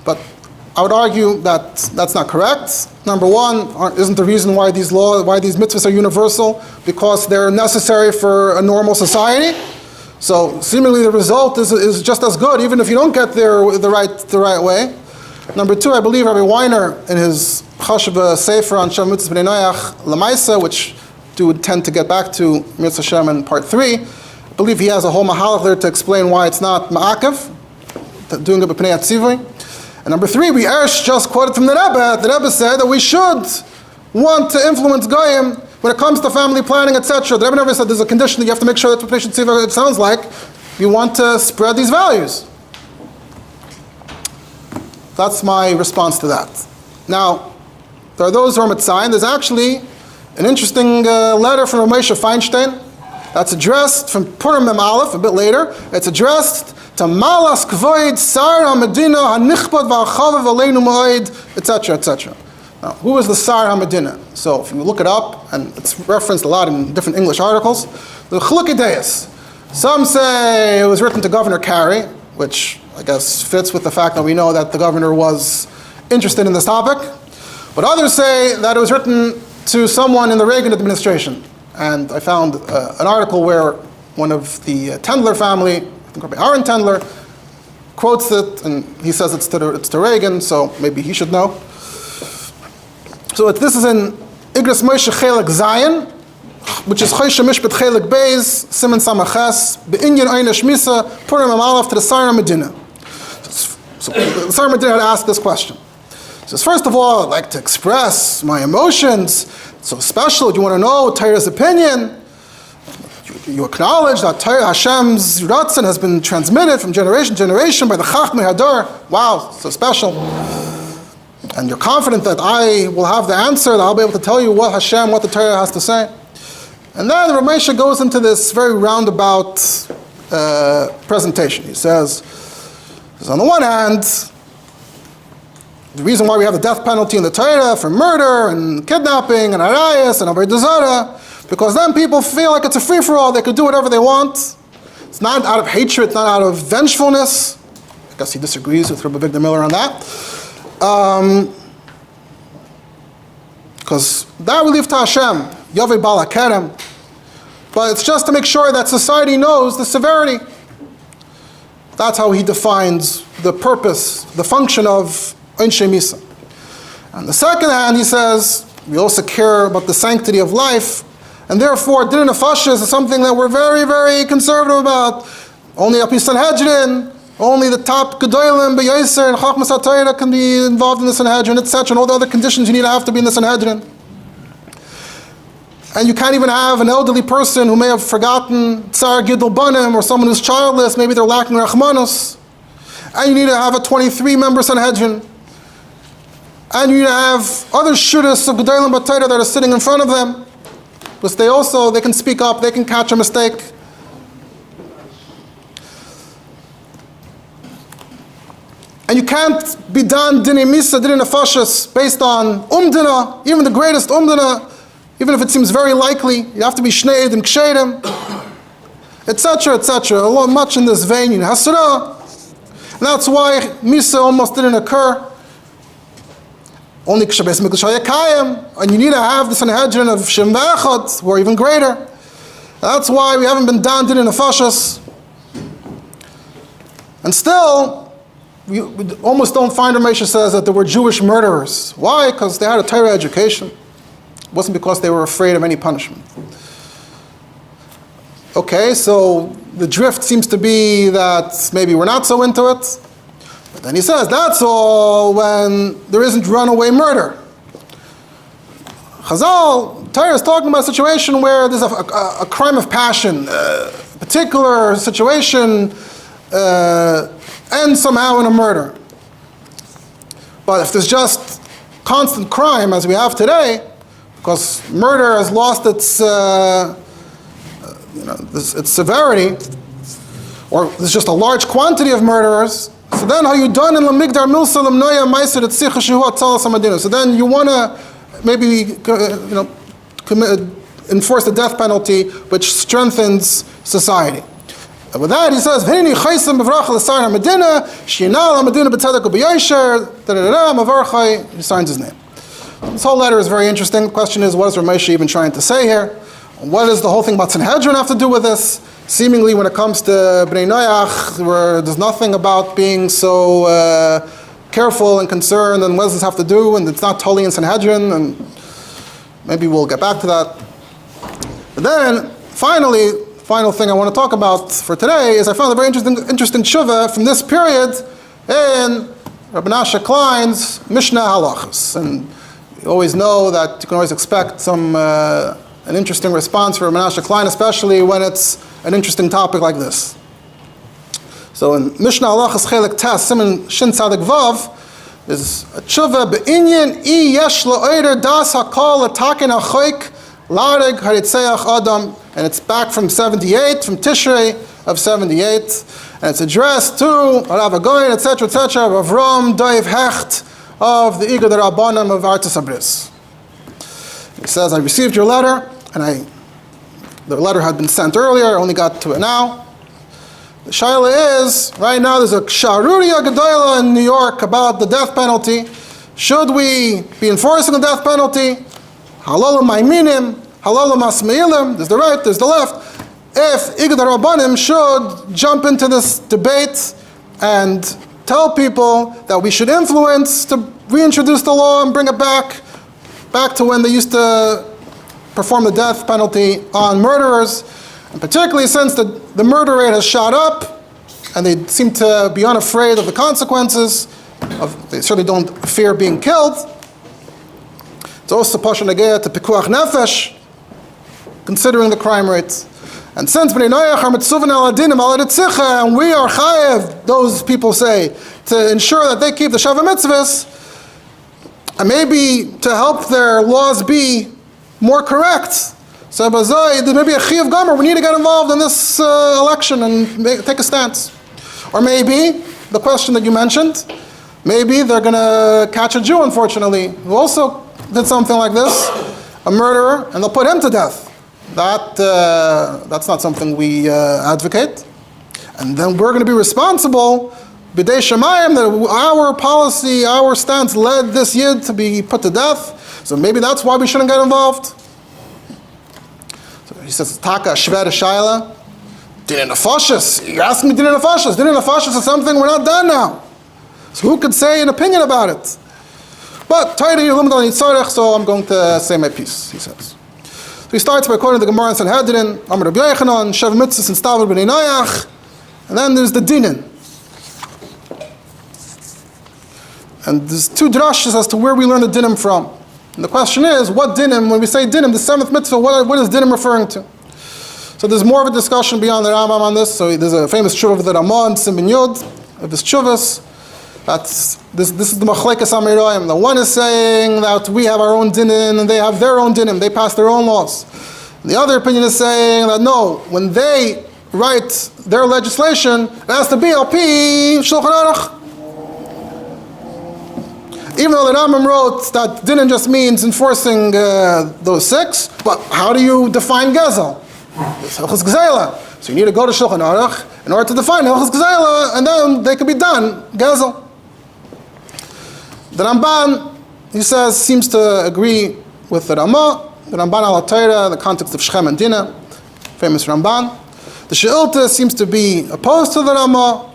But I would argue that that's not correct. Number one, isn't the reason why these mitzvahs are universal because they're necessary for a normal society. So seemingly the result is just as good, even if you don't get there the right way. Number two, I believe Rabbi Weiner in his Chashva Sefer on Sheva Mitzvos B'nai Noach Lamaisa, which we would tend to get back to Mitzvah Shem in part 3, I believe he has a whole mahalach there to explain why it's not ma'akev, doing it b'pnei atzivui. And number 3, we just quoted from the Rebbe. The Rebbe said that we should want to influence goyim when it comes to family planning, etc. The Rebbe never said there's a condition that you have to make sure that's what Tziva. It sounds like you want to spread these values. That's my response to that. Now, there are those who are Mitzayin. There's actually an interesting letter from Moshe Feinstein that's addressed from Purim Mem Aleph, a bit later. It's addressed to Malas Kvoid, Sar HaMedina, HaNichbad V'Achav V'Aleinu Moed, etc., etc. Now, who is the Sar HaMedina? So if you look it up, and it's referenced a lot in different English articles, the Chalukei Deis. Some say it was written to Governor Carey, which I guess fits with the fact that we know that the governor was interested in this topic. But others say that it was written to someone in the Reagan administration. And I found an article where one of the Tendler family, I think Rabbi Aaron Tendler, quotes it, and he says it's to Reagan, so maybe he should know. So this is in Igros Moshe Chelek Zayin, which is Choshe Mishpat Chelek Beis, Siman Samaches, Be'inyan Oynesh Misa, Purim Amalaf to the Sar Medina. So the Sar Medina had asked this question. He says, first of all, I'd like to express my emotions. It's so special. Do you want to know Torah's opinion? You acknowledge that Torah Hashem's Ratzon has been transmitted from generation to generation by the Chachmei Hadar. Wow, so special. And you're confident that I will have the answer, that I'll be able to tell you what the Torah has to say. And then Ramesha goes into this very roundabout presentation. He says, on the one hand, the reason why we have the death penalty in the Torah for murder and kidnapping and arayas and avodah zarah, because then people feel like it's a free-for-all, they could do whatever they want. It's not out of hatred, it's not out of vengefulness. I guess he disagrees with Rabbi Victor Miller on that. Because that we leave to Hashem, Yaveh Bala Kerem. But it's just to make sure that society knows the severity. That's how he defines the purpose, the function of Einshe Misa. On the second hand, he says, we also care about the sanctity of life, and therefore, Din Nefashis is something that we're very, very conservative about. Only Api Sanhedrin, only the top Gedolim, B'Yaiser, and Chachmas HaTorah can be involved in the Sanhedrin, etc., and all the other conditions you need to have to be in the Sanhedrin. And you can't even have an elderly person who may have forgotten Tsar Gidul Banim, or someone who's childless, maybe they're lacking Rachmanus. And you need to have a 23-member Sanhedrin. And you need to have other shudas of Gedolim B'Torah that are sitting in front of them. Because they can speak up, they can catch a mistake. And you can't be done Dinei Misa, Dinei Nefashis, based on Umdina, even the greatest Umdina, even if it seems very likely. You have to be Shneid and Kshedim, etc., etc. Much in this vein, Hasra. And that's why Misa almost didn't occur. Only Kshabes Mikdash Hayakayim, and you need to have the Sanhedrin of Shem V'Echad, who are even greater. That's why we haven't been down to the Nefashas. And still, we almost don't find Ramesha says that there were Jewish murderers. Why? Because they had a Torah education. It wasn't because they were afraid of any punishment. Okay, so the drift seems to be that maybe we're not so into it. But then he says, that's all when there isn't runaway murder. Chazal, Torah is talking about a situation where there's a crime of passion, a particular situation ends somehow in a murder. But if there's just constant crime as we have today, because murder has lost its severity, or there's just a large quantity of murderers, so then how you done in Lamigdar Milsalam Noya Maiser at Sichashu Atzalas Samadina. So then you want to maybe enforce the death penalty, which strengthens society. And with that, he says, "V'hini chaysam b'vrach l'sar ha'medina, she'inal ha'medina b'tzedek u'b'yosher, da-da-da-da, mavarchai." He signs his name. This whole letter is very interesting. The question is, what is Ramesh even trying to say here? What does the whole thing about Sanhedrin have to do with this? Seemingly, when it comes to Bnei Noach, where there's nothing about being so careful and concerned, and what does this have to do? And it's not totally in Sanhedrin, and maybe we'll get back to that. But then, final thing I want to talk about for today is I found a very interesting tshuva from this period in Rabbi Nasha Klein's Mishnah Halachos. And you always know that you can always expect an interesting response for Rabbi Nasha Klein, especially when it's an interesting topic like this. So in Mishnah Halachos Chelik Tes, Siman Shin Tzadik Vav, there's a tshuva be'inyan I yesh la'oider das hakol ataken achoik lareg haritzeach adam, and it's back from 78, from Tishrei of 78, and it's addressed to Rav Agoyin, etc., Rav Rom Doiv Hecht of the Igad Rabbanim of Artis Abris. He says, I received your letter, and the letter had been sent earlier, I only got to it now. The shaila is, right now there's a Sharuria Gedola in New York about the death penalty. Should we be enforcing the death penalty? Halalu Maiminim, Halalu Masmeilim, there's the right, there's the left. If Igad Rabbanim should jump into this debate and tell people that we should influence to reintroduce the law and bring it back to when they used to perform the death penalty on murderers, and particularly since the murder rate has shot up, and they seem to be unafraid of the consequences, they certainly don't fear being killed. It's also pasha negeya to pikuach nefesh, considering the crime rates. And since Bnei Noach are mitzuvin al adinim al adetzicha, and we are chayev, those people say, to ensure that they keep the Sheva Mitzvos, and maybe to help their laws be more correct. So there may be a chiyuv gomer, we need to get involved in this election and take a stance. Or maybe, the question that you mentioned, maybe they're going to catch a Jew, unfortunately, who also did something like this, a murderer, and they'll put him to death. That's not something we advocate. And then we're going to be responsible, b'dei shemayim, that our policy, our stance led this yid to be put to death. So maybe that's why we shouldn't get involved. So he says, Taka Shved Shaila, Din Nefashis. You're asking me Din Nefashis. Din Nefashis is something we're not done now. So who could say an opinion about it? But Torah you're limited on Yitzarech, so I'm going to say my piece, he says. So he starts by quoting the Gemara in Sanhedrin, Amar Rabbi Yochanan, Sheva Mitzvos and Stavur B'nei Noach, and then there's the Dinin. And there's two drashas as to where we learn the Dinim from. And the question is, what Dinim, when we say Dinim, the seventh mitzvah, what is Dinim referring to? So there's more of a discussion beyond the Rambam on this. So there's a famous tshuva of the Ramah and Siman Yud, of his tshuvas. This is the Machlekes Amiroyim. The one is saying that we have our own Dinim and they have their own Dinim, they pass their own laws. And the other opinion is saying that no, when they write their legislation, it has to be al-pi Shulchan Aruch. Even though the Rambam wrote that Dinim just means enforcing those six, but how do you define Gezel? So you need to go to Shulchan Aruch in order to define Hilchos Gzeila, and then they can be done, Gezel. The Ramban, he says, seems to agree with the Ramah, the Ramban al Torah, the context of Shechem and Dinah, famous Ramban. The She'ilta seems to be opposed to the Ramah.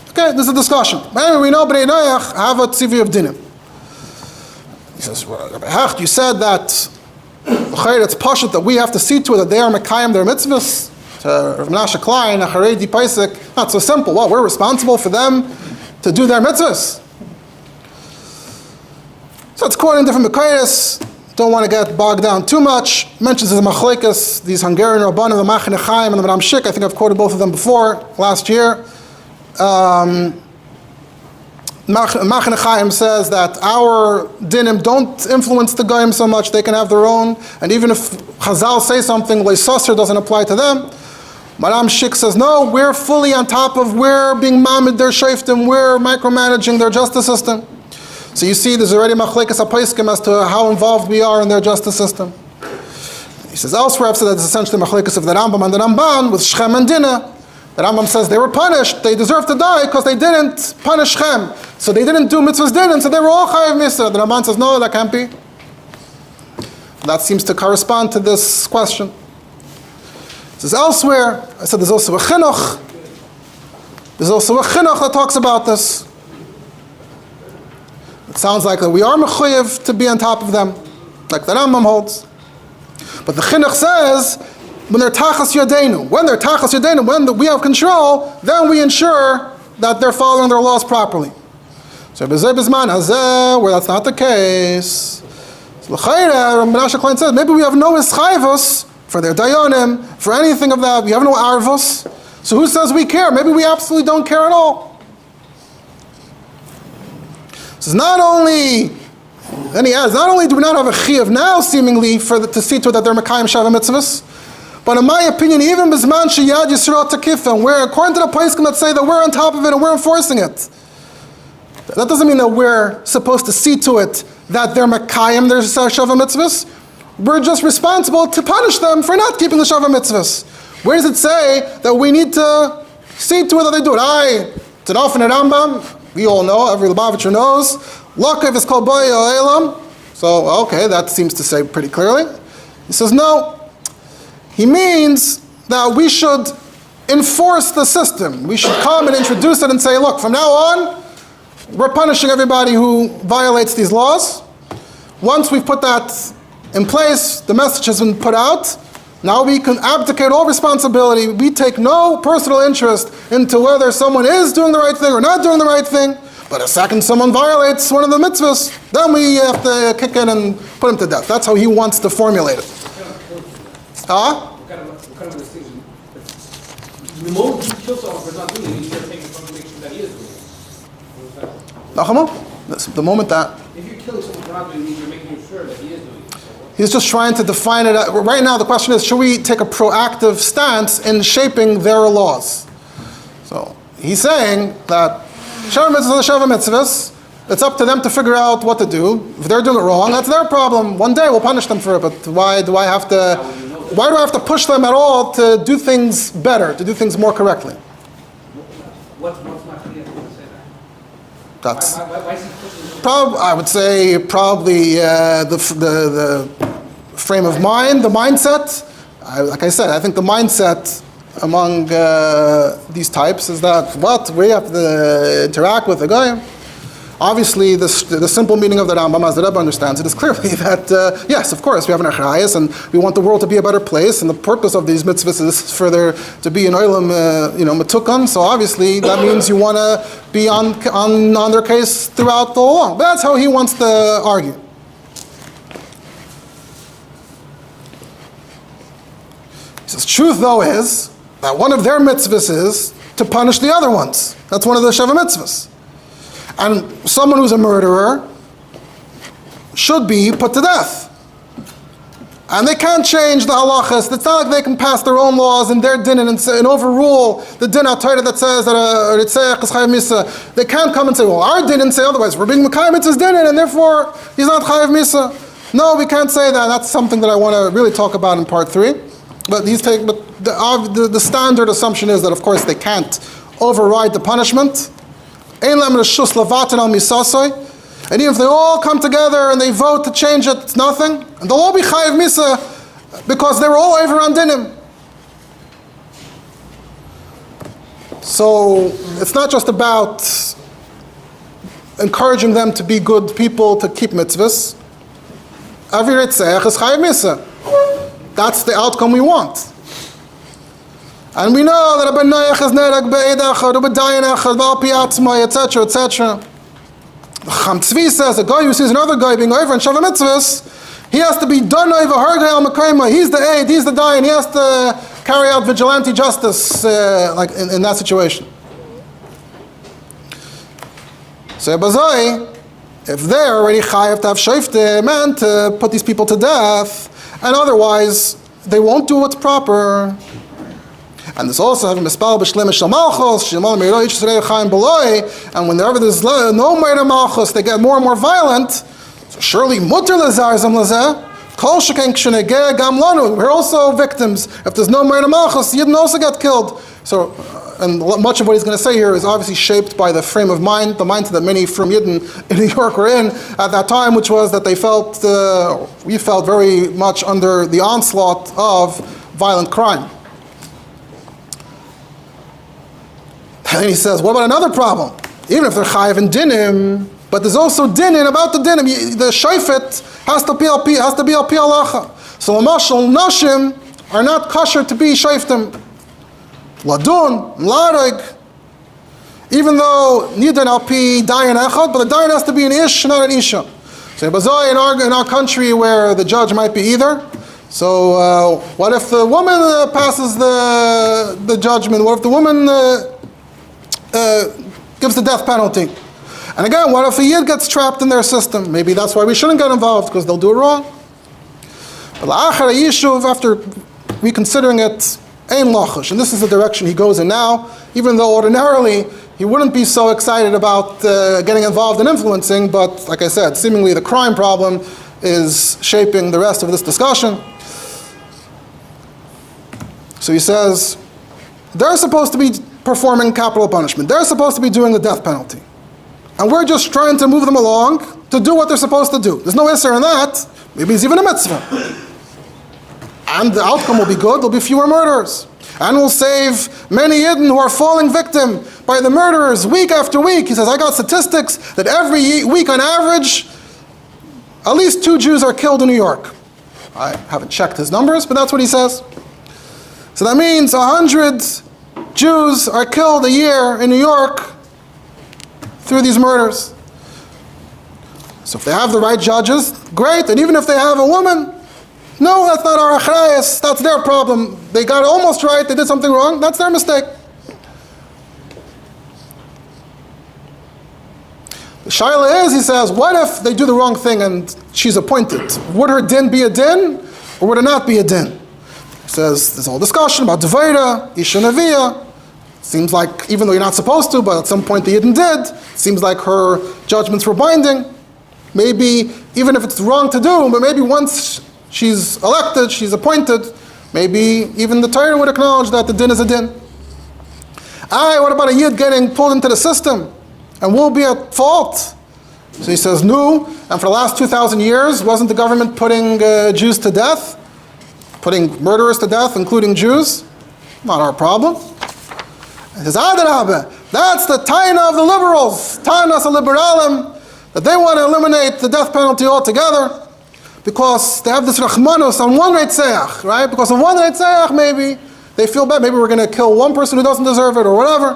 Okay, there's a discussion. But anyway, we know Bnei Noach have a tzivi of Dinah. He says, well, Rabbi Hecht, you said that it's pashut that we have to see to it that they are mekayim their mitzvahs. To Rav Menashe Klein, a Haredi Paisik, not so simple. Well, we're responsible for them to do their mitzvahs. So it's quoting different Mekayos. Don't want to get bogged down too much. Mentions the Machlekes, these Hungarian Rabbanim, the Machane Chaim and the Ramshik. I think I've quoted both of them before, last year. Machane Chaim says that our dinim don't influence the Goyim so much, they can have their own, and even if Chazal say something, Leisosser doesn't apply to them. Maram Shik says, no, we're fully on top of, we're being mamid their shayftim, we're micromanaging their justice system. So you see, there's already machlekes hapaiskim as to how involved we are in their justice system. He says elsewhere, I've said that it's essentially machlekes of the Rambam and the Ramban with Shechem and Dinah. The Rambam says they were punished, they deserve to die because they didn't punish Shechem. So they didn't do mitzvahs din, and so they were all chayav misa. The Ramban says, no, that can't be. That seems to correspond to this question. It says elsewhere, I said there's also a chinuch. There's also a chinuch that talks about this. It sounds like that we are mechuyev to be on top of them, like the Rambam holds. But the chinuch says, when they're tachas yadeinu, when we have control, then we ensure that they're following their laws properly. So b'zeh hazeh, where that's not the case, so l'chayre, Menashe Klein says, maybe we have no ischayvus for their dayanim, for anything of that, we have no arvus. So who says we care? Maybe we absolutely don't care at all. So not only, then he adds, not only do we not have a chiyuv now, seemingly, to see to it that they're mekayim Sheva Mitzvos, but in my opinion, even Bizman Sheyad Yisrael Takifim, where according to the poskim that say that we're on top of it and we're enforcing it, that doesn't mean that we're supposed to see to it that they're mekayim their Sheva Mitzvos. We're just responsible to punish them for not keeping the Sheva Mitzvos. Where does it say that we need to see to it that they do it? It's an often at Rambam. We all know, every Lubavitcher knows. Lakav is called Boy Elam. So, okay, that seems to say pretty clearly. He says, no. He means that we should enforce the system. We should come and introduce it and say, look, from now on, we're punishing everybody who violates these laws. Once we've put that in place, the message has been put out. Now we can abdicate all responsibility. We take no personal interest into whether someone is doing the right thing or not doing the right thing. But the second someone violates one of the mitzvahs, then we have to kick in and put him to death. That's how he wants to formulate it. Huh? What kind of distinction? The moment you kill someone for not doing it, you should take something to make sure that he is doing it. The moment that... If you're killing someone for not doing it, you're making sure that he is doing it. He's just trying to define it. Right now, the question is, should we take a proactive stance in shaping their laws? So he's saying that Sheva Mitzvos are Sheva Mitzvos. It's up to them to figure out what to do. If they're doing it wrong, that's their problem. One day we'll punish them for it. But why do I have to push them at all to do things better, to do things more correctly? What's not clear to say that? That's. Why is he pushing? I would say probably the frame of mind, the mindset. Like I said, I think the mindset among these types is that we have to interact with the guy. Obviously, the simple meaning of the Rambam, as the Rebbe understands it, is clearly that, yes, of course, we have an achrayus, and we want the world to be a better place, and the purpose of these mitzvahs is for there to be an oilam, metukan, so obviously that means you want to be on their case throughout the whole long. But that's how he wants to argue. He says, truth, though, is that one of their mitzvahs is to punish the other ones. That's one of the Sheva Mitzvos. And someone who's a murderer should be put to death. And they can't change the halachas. It's not like they can pass their own laws and their din and overrule the din Torah that says that a ritzach is chayav misa. They can't come and say, well, our din and say otherwise. We're being mekayim mitzvah's din and therefore he's not chayav misa. No, we can't say that. That's something that I want to really talk about in part 3. But the standard assumption is that, of course, they can't override the punishment. And even if they all come together and they vote to change it, it's nothing. And they'll all be chayiv misa because they were all over on dinim. So it's not just about encouraging them to be good people, to keep mitzvahs. Every ritzach is chayiv misa. That's the outcome we want. And we know that Rabbi Noach is nerag be'ed echad, Rabbi Dayan echad, Baal pi atzmai, etc., etc. The Cham Tzvi says, a guy who sees another guy being over in Sheva Mitzvos, he has to be done over hargay al mekayma. He's the aid, he's the Dayan, he has to carry out vigilante justice like in that situation. So Bazai, if they're already chayav to have shoftim and to put these people to death, and otherwise they won't do what's proper. And this also having mispal b'shleim shel malchus, shemal meiroi yisrei chaim beloi, and whenever there's no meiroi malchus, they get more and more violent. So surely mutter lezarzam lezeh, kol sheken kshenegeh gam lanu. We're also victims. If there's no meiroi malchus, Yidden also get killed. So, and much of what he's going to say here is obviously shaped by the frame of mind, the mindset that many from Yidden in New York were in at that time, which was that they felt, we felt very much under the onslaught of violent crime. And he says, what about another problem? Even if they're chayiv in dinim, but there's also dinin about the dinim. The shofet has to be al pi halacha. So l'mashal nashim are not kosher to be shoftim. Ladun, mlareg. Even though nidan al pi dayan echad, but the dayan has to be an ish, not an isha. So in our country where the judge might be either. So what if the woman passes the judgment? What if the woman gives the death penalty? And again, what if a yid gets trapped in their system? Maybe that's why we shouldn't get involved, because they'll do it wrong. But la'achar yishuv, after reconsidering it, ein lachush, and this is the direction he goes in now, even though ordinarily he wouldn't be so excited about getting involved in influencing, but like I said, seemingly the crime problem is shaping the rest of this discussion. So he says, they're supposed to be performing capital punishment. They're supposed to be doing the death penalty. And we're just trying to move them along to do what they're supposed to do. There's no isser in that. Maybe it's even a mitzvah. And the outcome will be good. There'll be fewer murderers. And we'll save many Yidden who are falling victim by the murderers week after week. He says, I got statistics that every week on average, at least 2 Jews are killed in New York. I haven't checked his numbers, but that's what he says. So that means 100 Jews are killed a year in New York through these murders. So if they have the right judges, great. And even if they have a woman, no, that's not our achrayas, that's their problem. They got it almost right, they did something wrong, that's their mistake. The shaila is, he says, what if they do the wrong thing and she's appointed? Would her din be a din, or would it not be a din? He says, there's a whole discussion about Devaida, Isha Neviah. Seems like, even though you're not supposed to, but at some point the Yidden did, seems like her judgments were binding. Maybe, even if it's wrong to do, but maybe once she's elected, she's appointed, maybe even the Torah would acknowledge that the din is a din. What about a Yid getting pulled into the system and will be at fault? So he says, no, and for the last 2,000 years, wasn't the government putting Jews to death? Putting murderers to death, including Jews? Not our problem. He says, that's the taina of the liberals, tainas liberalim, that they want to eliminate the death penalty altogether because they have this rachmanus on one reitzeach, right? Because on one reitzeach, maybe they feel bad. Maybe we're going to kill one person who doesn't deserve it or whatever.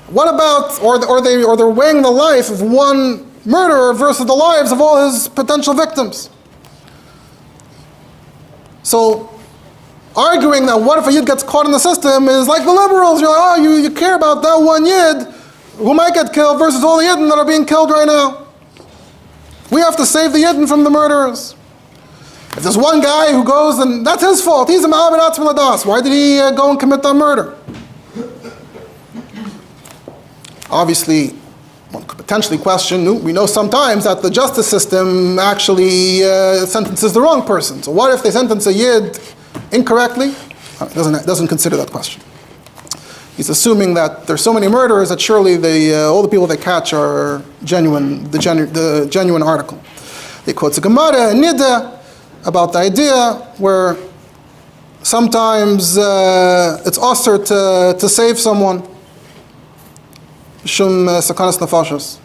What about, or they're weighing the life of one murderer versus the lives of all his potential victims. So, arguing that what if a Yid gets caught in the system is like the liberals. You're like, you care about that one Yid who might get killed versus all the Yidden that are being killed right now. We have to save the Yidden from the murderers. If there's one guy who goes and that's his fault, he's a ma'abed atzmi ladas. Why did he go and commit that murder? Obviously, one could potentially question, we know sometimes that the justice system actually sentences the wrong person. So what if they sentence a Yid incorrectly? Doesn't consider that question. He's assuming that there's so many murderers that surely all the people they catch are genuine, the genuine article. He quotes a Gemara, a Nida, about the idea where sometimes it's usher to save someone. Shum sakanas nefashos.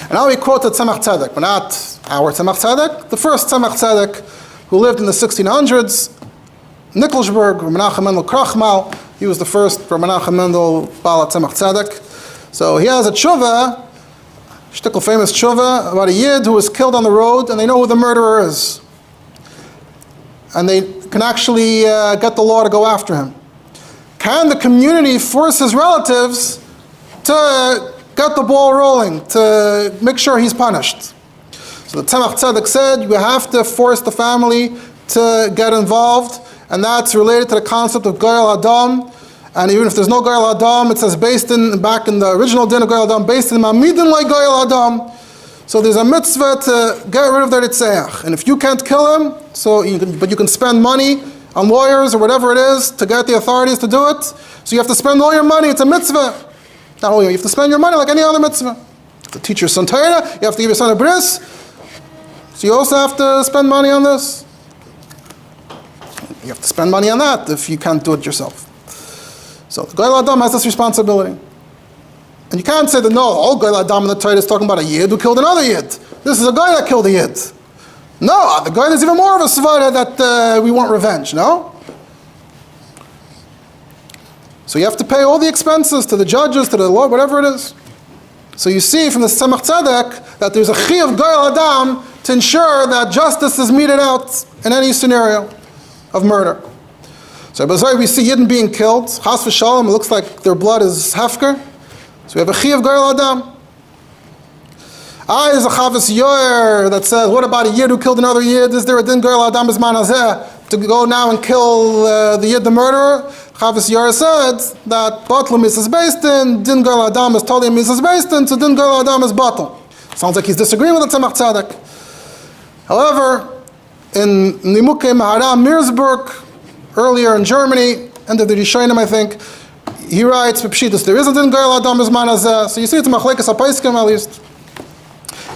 And now he quoted Tzemach Tzedek, but not our Tzemach Tzedek, the first Tzemach Tzedek who lived in the 1600s, Nikolsburg, Menachem Mendel Krachmal. He was the first Menachem Mendel Baal Tzemach Tzedek. So he has a tshuva, shtickle famous tshuva, about a yid who was killed on the road, and they know who the murderer is. And they can actually get the law to go after him. Can the community force his relatives to get the ball rolling, to make sure he's punished? So the Tzemach Tzedek said, you have to force the family to get involved, and that's related to the concept of Goyal Adam. And even if there's no Goyal Adam, it says back in the original din of Goyal Adam, based in Mamidin like Goyal Adam. So there's a mitzvah to get rid of the Ritzeach. And if you can't kill him, but you can spend money on lawyers or whatever it is to get the authorities to do it. So you have to spend all your money. It's a mitzvah. Not only you have to spend your money like any other mitzvah. You have to teach your son Torah. You have to give your son a bris. So you also have to spend money on this. You have to spend money on that if you can't do it yourself. So the Goyal Adam has this responsibility. And you can't say that, no, all Goyal Adam in the Torah is talking about a yid who killed another yid. This is a guy that killed a yid. No, the guy is even more of a svara that we want revenge, no? So you have to pay all the expenses to the judges, to the law, whatever it is. So you see from the Tzemach Tzedek that there's a chi of Goyal Adam to ensure that justice is meted out in any scenario of murder. So we see Yidden being killed. Chas v'shalom, it looks like their blood is hefker. So we have a chi of Goyal Adam. There's a Chavas Yoyer that says, what about a Yid who killed another Yid? Is there a din Goyal Adam Bizman Hazeh to go now and kill the Yid, the murderer? Chavas Yoyer said that Batlu Mrs. Beistin, din Goyal Adam is totally Mrs. Beistin, so din Goyal Adam is Batal. Sounds like he's disagreeing with the Tzemach Tzedek. However, in Nimukei Maharam Meersburg, earlier in Germany, end of the Rishonim, I think, he writes, there isn't in Goyal Adam Bizman Hazeh. So you see it's Machlekes HaPaiskim at least.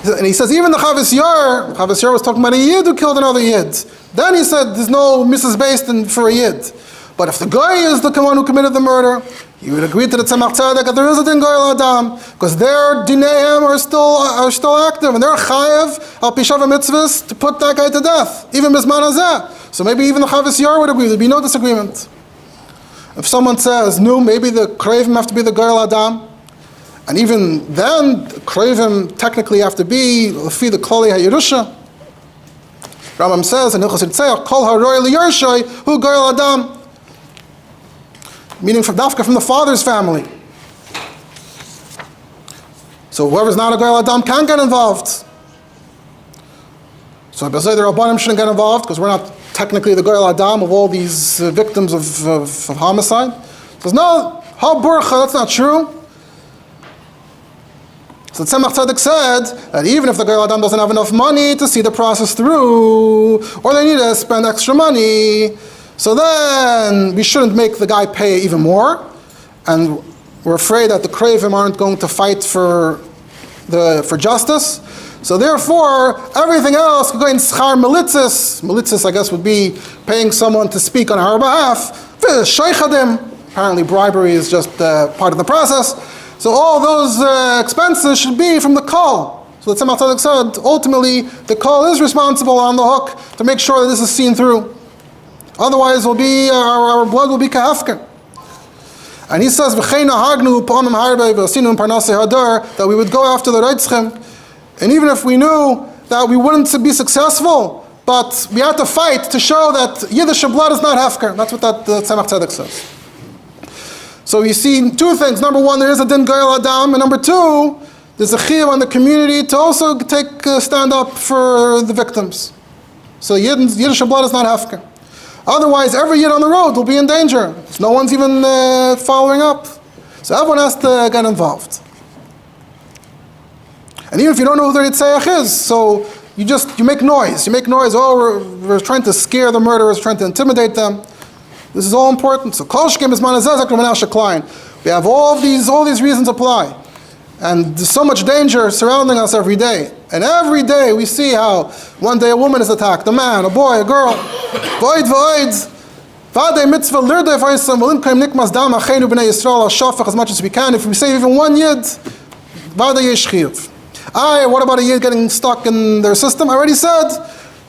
And he says, even the Chavas Yair was talking about a Yid who killed another Yid. Then he said, there's no Mrs. Beistin for a Yid. But if the guy is the one who committed the murder, he would agree to the Tzemach Tzedek that there is a din Goyal Adam, because their dineim are still active, and they're chayev al pi Sheva Mitzvos to put that guy to death, even Bizman Hazeh. So maybe even the Chavas Yair would agree, there'd be no disagreement. If someone says, no, maybe the Krevim have to be the Goyal Adam, and even then, Krevim technically have to be Lefi the Kolel HaYerusha. Rambam says in Hilchos Ritzeach, Kol HaRoy LiYershoi Hu Goyal Adam, meaning from Dafka, from the father's family. So whoever's not a Goyal Adam can get involved. So I say the Rabbanim shouldn't get involved because we're not technically the Goyal Adam of all these victims of homicide. Says no, Ha Burcha, that's not true. So the Tzemach Tzedek said that even if the Goyal Adam doesn't have enough money to see the process through, or they need to spend extra money, so then we shouldn't make the guy pay even more, and we're afraid that the Krevim aren't going to fight for justice. So therefore, everything else could go in schar militzis. Militzis, I guess, would be paying someone to speak on our behalf. Sheichadim. Apparently bribery is just part of the process. So all those expenses should be from the Kol. So the Tzemach Tzedek said, ultimately, the Kol is responsible on the hook to make sure that this is seen through. Otherwise, our blood will be kahafker. And he says, that we would go after the Reitzchem, and even if we knew that we wouldn't be successful, but we had to fight to show that Yiddish blood is not hefker. That's what that Tzemach Tzedek says. So you see two things. Number one, there is a din Goyal Adam, and number two, there's a chiyuv on the community to also stand up for the victims. So Yiddish blood is not hefker. Otherwise, every Yid on the road will be in danger. No one's even following up. So everyone has to get involved. And even if you don't know who the Ritzeach is, so you make noise. You make noise. Oh, we're trying to scare the murderers, trying to intimidate them. This is all important. So kol shkem is manazezek l'menashe klein. We have all these reasons apply. And there's so much danger surrounding us every day. And every day we see how one day a woman is attacked, a man, a boy, a girl. Void, void. Vade mitzvah lirdei v'oisam v'lim kaim nikmas dam achenu b'nei Yisrael al-shafach as much as we can. If we save even one yid, vade yesh chiyuv. What about a yid getting stuck in their system? I already said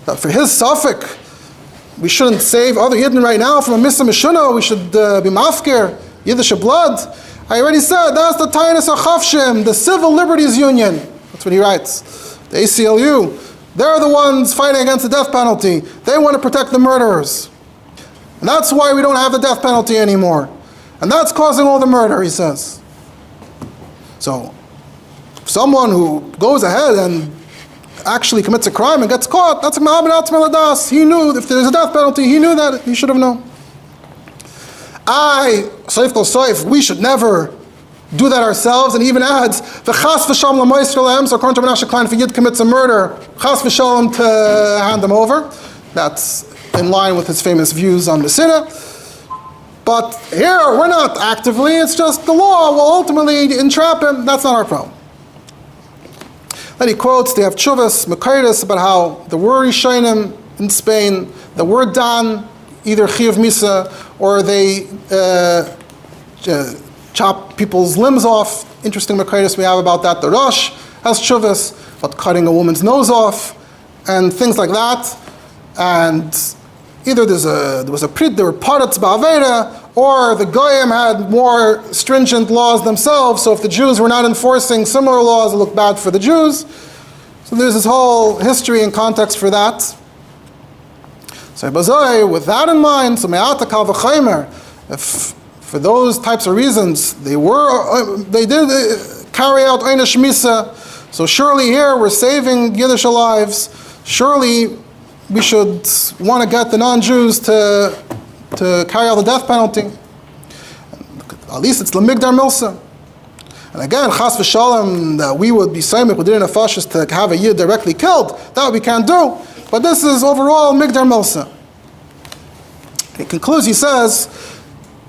that for his suffix, we shouldn't save other yidden right now from a misa mishuna. We should be mafkir, Yiddish blood. I already said that's the Tainus HaChavshim, the Civil Liberties Union. That's what he writes. The ACLU. They're the ones fighting against the death penalty. They want to protect the murderers. And that's why we don't have the death penalty anymore. And that's causing all the murder, he says. So, someone who goes ahead and actually commits a crime and gets caught, that's a ma'abed atzmei ladas. He knew if there's a death penalty, he knew that. He should have known. Soif kol soif, we should never do that ourselves. And he even adds, v'chas v'shalom l'moisrelem, so according to Menashe Klein, if a yid commits a murder, chas v'shalom to hand them over. That's in line with his famous views on Messina. But here, we're not actively, it's just the law will ultimately entrap him. That's not our problem. Then he quotes, they have chuvas, mekayris, about how the word Yishayim in Spain, the word dan, either chiyuv misa, or they chop people's limbs off. Interesting mekayris we have about that. The Rosh has chuvas, about cutting a woman's nose off, and things like that. And either there were parats ba'avera, or the Goyim had more stringent laws themselves, so if the Jews were not enforcing similar laws, it looked bad for the Jews. So there's this whole history and context for that. So with that in mind, so me'ata kal v'chaymer, if for those types of reasons they did carry out einish misa, so surely here we're saving Yiddish lives. Surely we should want to get the non-Jews to carry out the death penalty. At least it's l'migdar milsa. And again, chas v'shalom, that we would be saimik with din fascist to have a yid directly killed, that we can't do. But this is overall migdar milsa. He concludes, he says,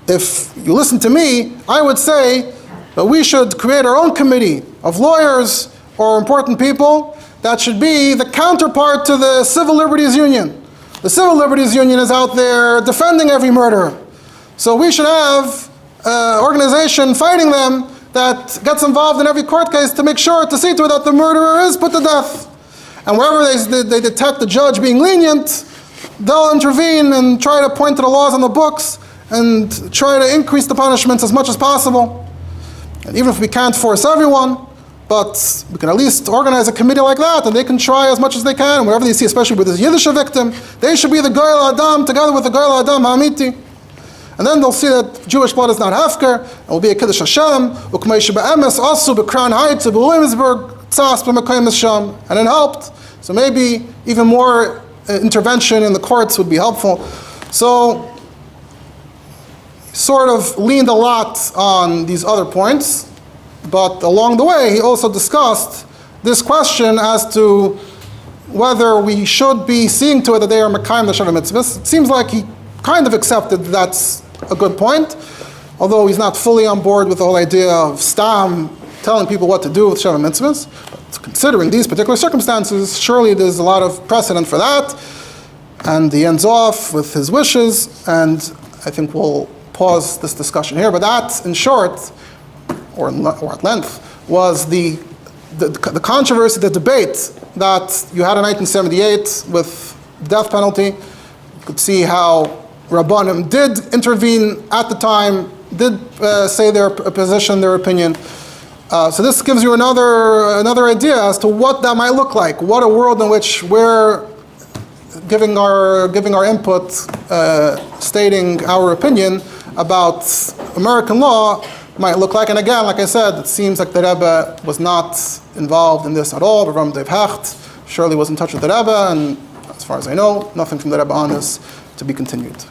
if you listen to me, I would say that we should create our own committee of lawyers or important people that should be the counterpart to the Civil Liberties Union. The Civil Liberties Union is out there defending every murderer. So we should have an organization fighting them that gets involved in every court case to make sure, to see to it that the murderer is put to death. And wherever they detect the judge being lenient, they'll intervene and try to point to the laws in the books and try to increase the punishments as much as possible. And even if we can't force everyone, but we can at least organize a committee like that, and they can try as much as they can. Wherever they see, especially with this Yiddish victim, they should be the Goyal Adam together with the Goyal Adam Ha'amiti. And then they'll see that Jewish blood is not hefker, it will be a Kiddush Hashem, Ukmei Be'emes, also B'Kran Heights, B'Williamsburg, Tzas, B'Mekayim Hashem, and it helped. So maybe even more intervention in the courts would be helpful. So, sort of leaned a lot on these other points, but along the way he also discussed this question as to whether we should be seeing to it that they are Mekayim the Sheva Mitzvos. It seems like he kind of accepted that's a good point, although he's not fully on board with the whole idea of Stam telling people what to do with Sheva Mitzvos. But considering these particular circumstances, surely there's a lot of precedent for that. And he ends off with his wishes, and I think we'll pause this discussion here. But that, in short, or at length, was the controversy, the debate that you had in 1978 with the death penalty. You could see how Rabbanim did intervene at the time, did say their position, their opinion. So this gives you another idea as to what that might look like. What a world in which we're giving our input, stating our opinion about American law might look like. And again, like I said, it seems like the Rebbe was not involved in this at all. The Ram Dev Hecht surely was in touch with the Rebbe, and as far as I know, nothing from the Rebbe on this to be continued.